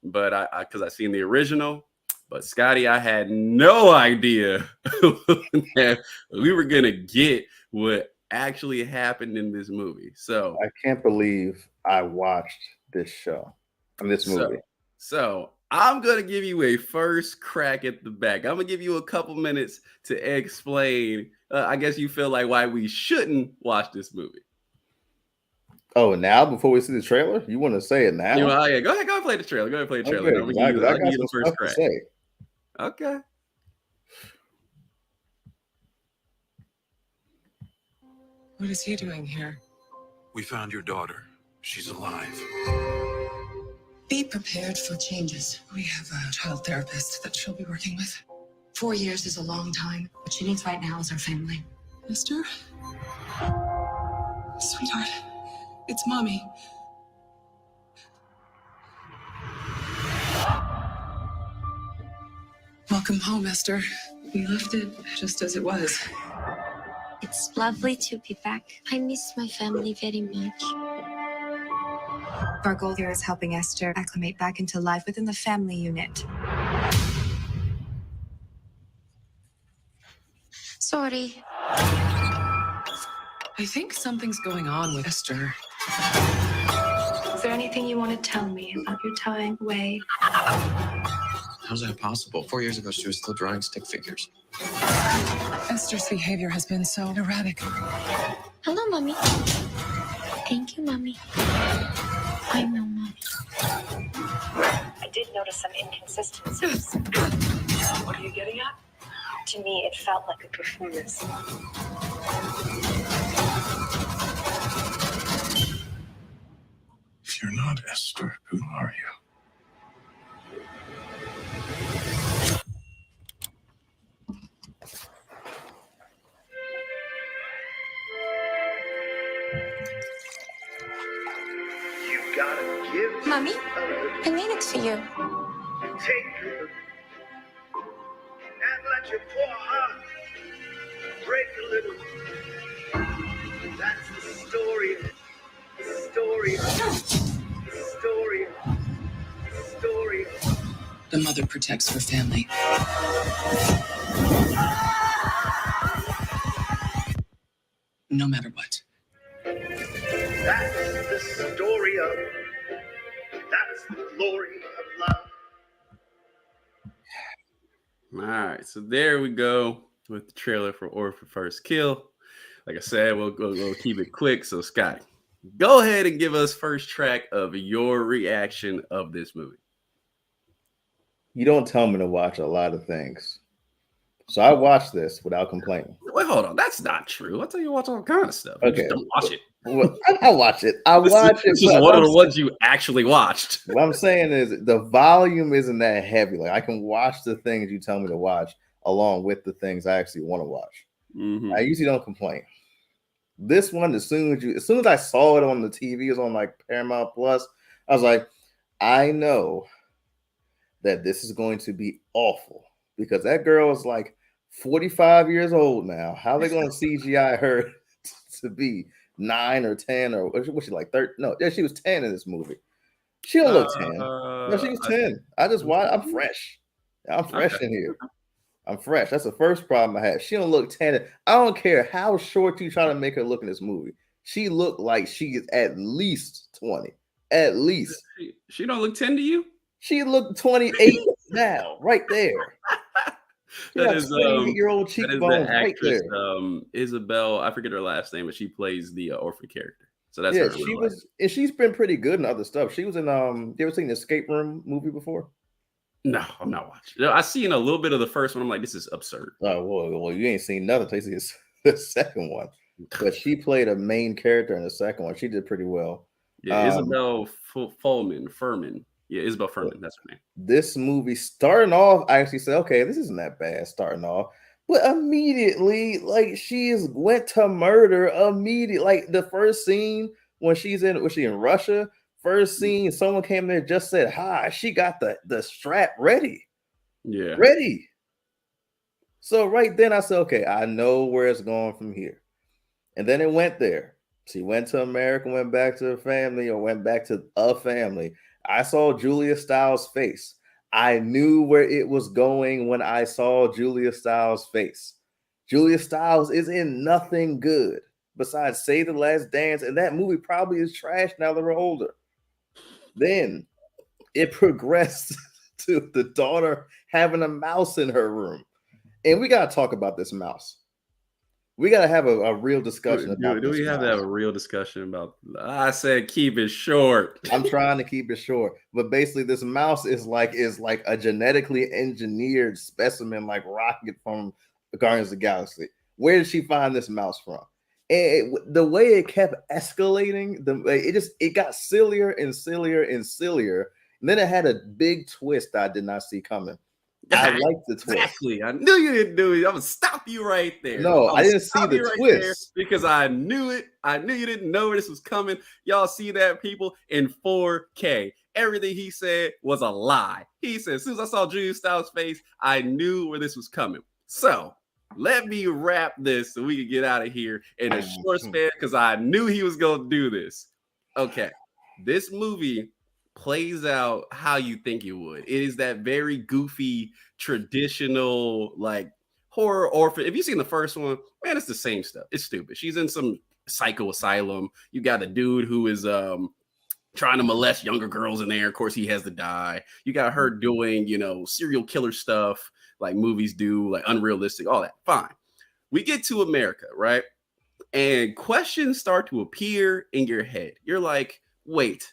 But because I seen the original. But Scotty, I had no idea that we were gonna get what actually happened in this movie. So I can't believe I watched this show and this movie. So I'm gonna give you a first crack at the back. I'm gonna give you a couple minutes to explain. I guess you feel like why we shouldn't watch this movie. Oh, now before we see the trailer, you want to say it now? Yeah, go ahead, play the trailer. Go ahead, play the trailer. Okay, I'm gonna give you the first crack. Okay. What is he doing here? We found your daughter. She's alive. Be prepared for changes. We have a child therapist that she'll be working with. 4 years is a long time. What she needs right now is our family. Esther? Sweetheart, it's Mommy. Welcome home, Esther. We left it just as it was. It's lovely to be back. I miss my family very much. Our goal here is helping Esther acclimate back into life within the family unit. Sorry. I think something's going on with Esther. Is there anything you want to tell me about your time away? How's that possible? 4 years ago, she was still drawing stick figures. Esther's behavior has been so erratic. Hello, Mommy. Thank you, Mommy. I know, Mommy. I did notice some inconsistencies. What are you getting at? To me, it felt like a performance. If you're not Esther, who are you? Mommy, I made it for you. Take her and let your poor heart break a little. That's the story. The story. The story. The The mother protects her family. No matter what. That's the story of. That's the glory of love. All right, so there we go with the trailer for Orphan First Kill. Like I said, we'll keep it quick. So, Scotty, go ahead and give us first track of your reaction of this movie. You don't tell me to watch a lot of things. So I watched this without complaining. Wait, hold on. That's not true. I tell you watch all kind of stuff. Okay. You just don't watch it. Well, I watch it. I watch it. This is one of the ones you actually watched. What I'm saying is the volume isn't that heavy. Like I can watch the things you tell me to watch along with the things I actually want to watch. Mm-hmm. I usually don't complain. This one, as soon as I saw it on the TV, it was on like Paramount Plus. I was like, I know that this is going to be awful because that girl is like 45 years old now. How are they going to CGI her to be 9 or 10 or was she like 30? No, yeah, she was 10 in this movie. She don't look 10. No, she was 10. I just watched. I'm fresh. I'm fresh in here. I'm fresh. That's the first problem I had. She don't look 10. I don't care how short you try to make her look in this movie. She looked like she is at least 20. At least. She don't look 10 to you? She looked 28 now, right there. That is 28-year-old cheekbones right there. Isabel, I forget her last name, but she plays the orphan character. So that's yeah, her. And she's been pretty good in other stuff. She was in you ever seen the Escape Room movie before? No, I'm not watching. I seen a little bit of the first one. I'm like, this is absurd. Oh well, you ain't seen nothing. It's the second one, but she played a main character in the second one. She did pretty well. Yeah, Isabel Furman. Yeah, Isabel Furman. That's her name. This movie starting off, I actually said, okay, this isn't that bad starting off, but immediately, like went to murder immediately. Like the first scene when was she in Russia? First scene, someone came there, just said hi. She got the strap ready. Yeah. Ready. So right then I said, okay, I know where it's going from here. And then it went there. She went to America, went back to her family, or went back to a family. I saw Julia Stiles' face. I knew where it was going when I saw Julia Stiles' face. Julia Stiles is in nothing good besides Save the Last Dance, and that movie probably is trash now that we're older. Then it progressed to the daughter having a mouse in her room. And we got to talk about this mouse. We got to have a real discussion about do this we have mouse. to have a real discussion about I said keep it short. I'm trying to keep it short. But basically this mouse is like a genetically engineered specimen like Rocket from Guardians of the Galaxy. Where did she find this mouse from? And the way it kept escalating, it got sillier and sillier and sillier. And then it had a big twist I did not see coming. I like the twist. Exactly. I knew you didn't do it. I'm gonna stop you right there. No, I didn't see the twist because I knew it. I knew you didn't know where this was coming. Y'all see that, people, in 4K. Everything he said was a lie. He said, as soon as I saw Julia Stiles' face, I knew where this was coming. So let me wrap this so we can get out of here in a short span because I knew he was going to do this. Okay. This movie plays out how you think it would. It is that very goofy, traditional, like horror orphan. If you've seen the first one, man, it's the same stuff. It's stupid. She's in some psycho asylum. You got a dude who is trying to molest younger girls in there. Of course, he has to die. You got her doing, serial killer stuff like movies do, like unrealistic, all that. Fine. We get to America, right? And questions start to appear in your head. You're like, wait,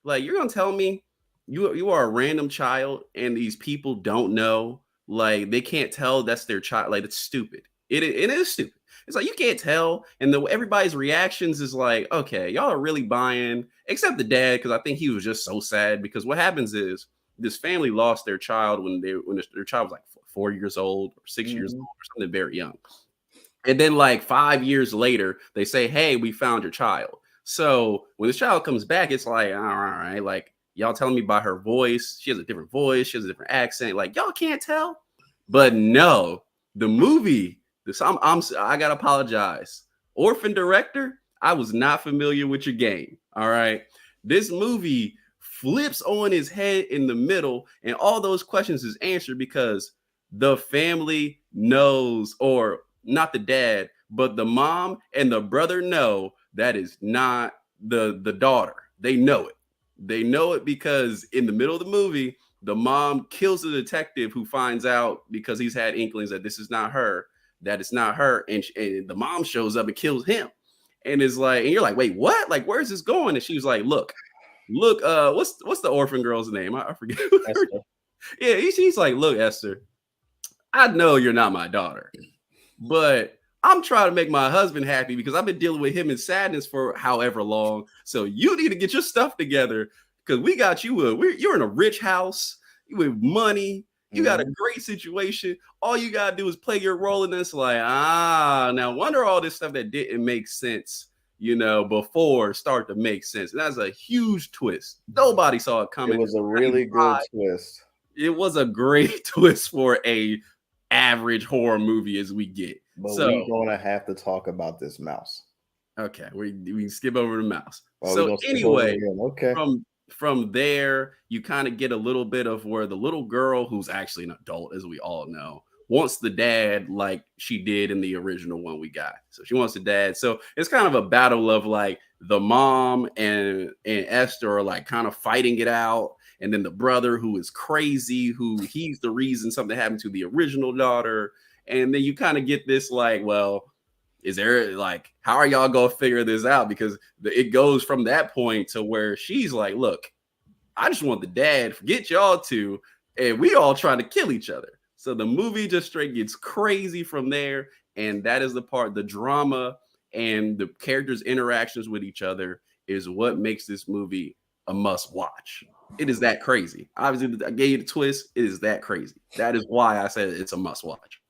like you're gonna tell me you are a random child and these people don't know, like they can't tell that's their child. Like it's stupid. It is stupid. It's like you can't tell, and everybody's reactions is like, okay, y'all are really buying, except the dad, because I think he was just so sad. Because what happens is this family lost their child when their child was like 4 years old or 6 years old or something very young, and then like 5 years later they say, hey, we found your child. So when this child comes back, it's like, all right, like y'all telling me by her voice, she has a different voice, she has a different accent, like y'all can't tell. But no, the movie. I gotta apologize. Orphan director, I was not familiar with your game. All right. This movie flips on his head in the middle, and all those questions is answered because the family knows, or not the dad, but the mom and the brother know that is not the daughter. They know it. They know it because in the middle of the movie, the mom kills the detective who finds out, because he's had inklings that this is not her, that it's not her, and the mom shows up and kills him, and is like, and you're like, wait, what? Like, where's this going? And she was like, look, what's the orphan girl's name? I forget. Yeah, she's like, look, Esther, I know you're not my daughter, but I'm trying to make my husband happy because I've been dealing with him in sadness for however long. So you need to get your stuff together because we got you. You're in a rich house with money. You got a great situation. All you got to do is play your role in this. Like, now wonder all this stuff that didn't make sense, before start to make sense. And that's a huge twist. Nobody saw it coming. It was a really good twist. It was a great twist for a average horror movie as we get. But we're gonna have to talk about this mouse. Okay, we can skip over the mouse. Oh, so anyway, okay. From there, you kind of get a little bit of where the little girl, who's actually an adult, as we all know, wants the dad like she did in the original one we got. So she wants the dad. So it's kind of a battle of like the mom and Esther are like kind of fighting it out. And then the brother, who is crazy, who he's the reason something happened to the original daughter. And then you kind of get this like, well, is there like, how are y'all going to figure this out? Because it goes from that point to where she's like, look, I just want the dad, forget y'all two, and we all trying to kill each other. So the movie just straight gets crazy from there. And that is the part, the drama and the characters' interactions with each other is what makes this movie a must watch. It is that crazy. Obviously, I gave you the twist. It is that crazy. That is why I said it's a must watch.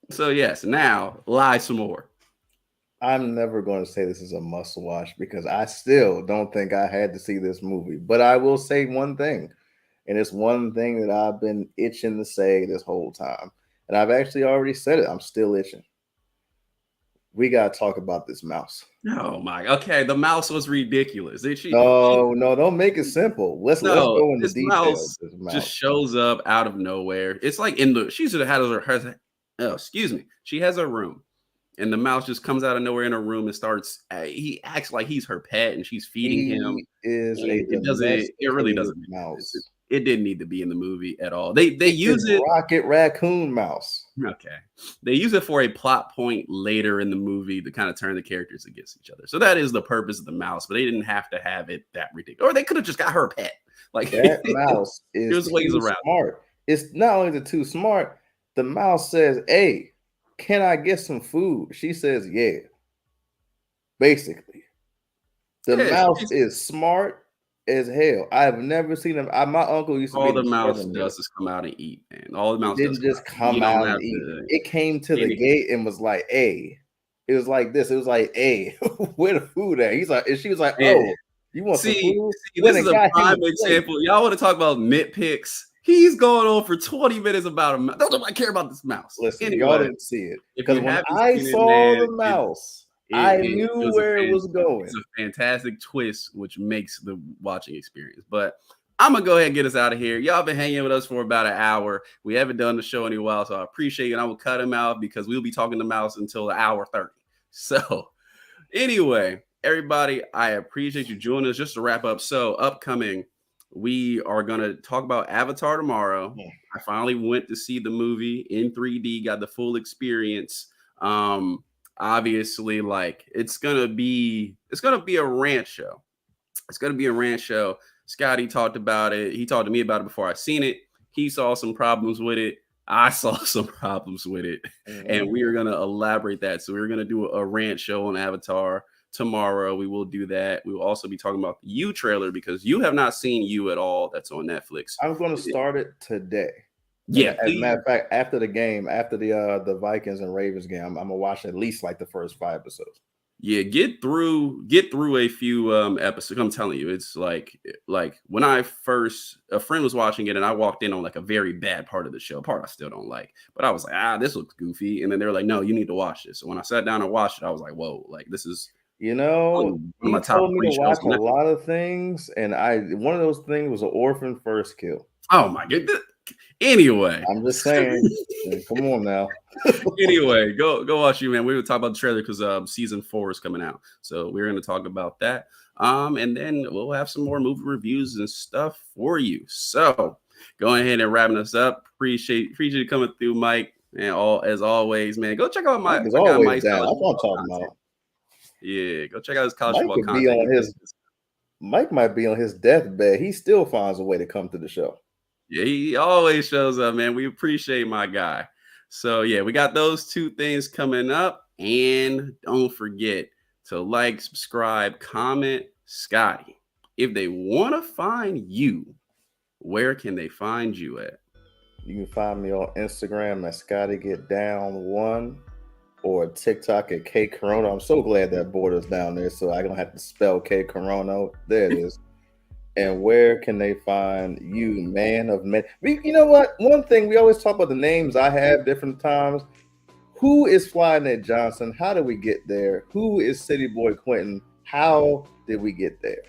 So yes, now lie some more. I'm never going to say this is a must watch because I still don't think I had to see this movie. But I will say one thing, and it's one thing that I've been itching to say this whole time. And I've actually already said it. I'm still itching. We got to talk about this mouse. Oh my, okay. The mouse was ridiculous. No, don't make it simple. Let's go into details. This mouse just shows up out of nowhere. It's like she has a room, and the mouse just comes out of nowhere in a room and starts. He acts like he's her pet, and she's feeding him. It really doesn't. Mouse. It didn't need to be in the movie at all. They use it. Rocket Raccoon Mouse. Okay, they use it for a plot point later in the movie to kind of turn the characters against each other. So that is the purpose of the mouse, but they didn't have to have it that ridiculous. Or they could have just got her a pet. Like that mouse is there's ways around. Smart. It's not only the too smart. The mouse says, "Hey, can I get some food?" She says, "Yeah." Basically, the mouse is smart as hell. I've never seen him. My uncle used to all the mouse does is come out and eat, man. All the mouse didn't just come out and eat. It came to the gate and was like, "Hey." It was like this. It was like, "Hey, where the food at?" He's like, and she was like, "Oh, you want some food?" This is a prime example. Y'all want to talk about nitpicks? He's going on for 20 minutes about a mouse. Don't nobody care about this mouse. Listen, y'all didn't see it because when I saw the mouse, I knew where it was going. It's a fantastic twist, which makes the watching experience. But I'm going to go ahead and get us out of here. Y'all been hanging with us for about an hour. We haven't done the show in a while, so I appreciate it. I will cut him out because we'll be talking to mouse until an hour 30. So anyway, everybody, I appreciate you joining us. Just to wrap up, so upcoming, we are going to talk about Avatar tomorrow. Yeah. I finally went to see the movie in 3D, got the full experience. Obviously, like it's gonna be a rant show. It's gonna be a rant show. Scotty talked about it. He talked to me about it before I seen it. He saw some problems with it. I saw some problems with it, and we are gonna elaborate that. So we're gonna do a rant show on Avatar tomorrow. We will do that. We will also be talking about the You trailer because you have not seen You at all. That's on Netflix. I'm gonna start it today. Yeah. As a matter of fact, after the game, after the Vikings and Ravens game, I'm gonna watch at least like the first 5 episodes. Yeah, get through a few episodes. I'm telling you, it's like when a friend was watching it and I walked in on like a very bad part of the show, part I still don't like, but I was like, this looks goofy. And then they were like, no, you need to watch this. So when I sat down and watched it, I was like, whoa, like this is You know, One of my he top told me 3 to shows watch on a Netflix. lot of things, and one of those things was an Orphan first kill. Oh my goodness. Anyway, I'm just saying. Come on now. Anyway, go watch you, man. We were talking about the trailer because season 4 is coming out, so we're going to talk about that. And then we'll have some more movie reviews and stuff for you. So going ahead and wrapping us up. Appreciate you coming through, Mike. And as always, man, go check out Mike is always down. That's what I'm talking about. Yeah, go check out his college Mike football could content. be on his. Mike might be on his deathbed. He still finds a way to come to the show. Yeah, he always shows up, man. We appreciate my guy. So yeah, we got those 2 things coming up. And don't forget to like, subscribe, comment, Scotty. If they want to find you, where can they find you at? You can find me on Instagram at ScottyGetDown1 or TikTok at K Corona. I'm so glad that border's down there, so I don't have to spell K Corona. There it is. And where can they find you, man of men? You know what? One thing, we always talk about the names I have different times. Who is Flyknit Johnson? How did we get there? Who is City Boy Quentin? How did we get there?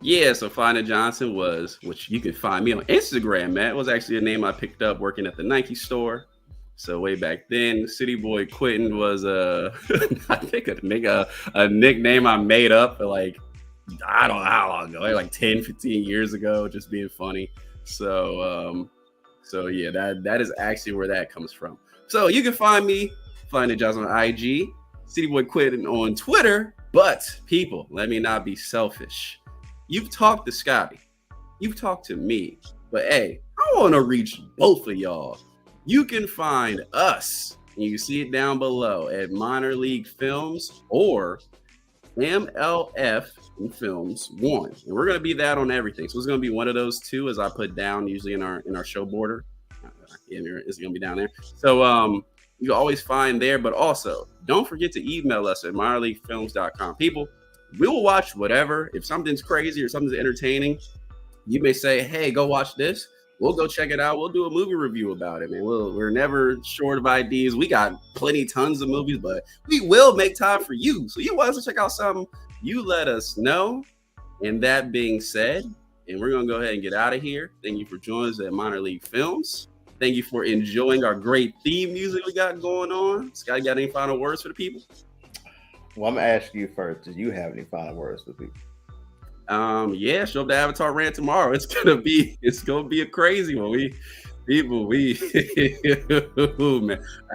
Yeah, so Flyknit Johnson which you can find me on Instagram, man. It was actually a name I picked up working at the Nike store. So way back then, City Boy Quentin was I think a nickname I made up for like, I don't know how long ago, like 10, 15 years ago, just being funny. So yeah, that is actually where that comes from. So you can find me, Flyknit Johnson on IG, City Boy Quentin on Twitter. But people, let me not be selfish. You've talked to Scotty, you've talked to me, but hey, I want to reach both of y'all. You can find us, and you see it down below at Minor League Films or MLF Films 1, and we're going to be that on everything. So it's going to be one of those 2 as I put down usually in our show border. It's going to be down there. So you can always find there, but also don't forget to email us at minorleaguefilms.com. People, we will watch whatever. If something's crazy or something's entertaining, you may say, hey, go watch this. We'll go check it out. We'll do a movie review about it, man. We're never short of ideas. We got tons of movies, but we will make time for you. So you want us to check out something, you let us know. And that being said, and we're going to go ahead and get out of here. Thank you for joining us at Minor League Films. Thank you for enjoying our great theme music we got going on. Scotty, got any final words for the people? Well, I'm going to ask you first. Do you have any final words for people? Yeah, show up to Avatar Rant tomorrow. It's gonna be a crazy one. Man,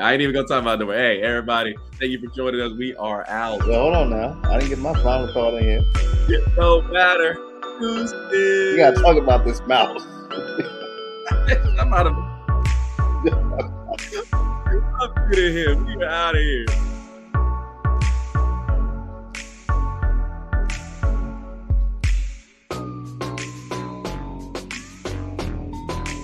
I ain't even gonna talk about the way. Hey, everybody, thank you for joining us. We are out. Well, hold on now. I didn't get my final thought in here. It don't matter. You gotta talk about this mouse. I'm out of here. We are out of here.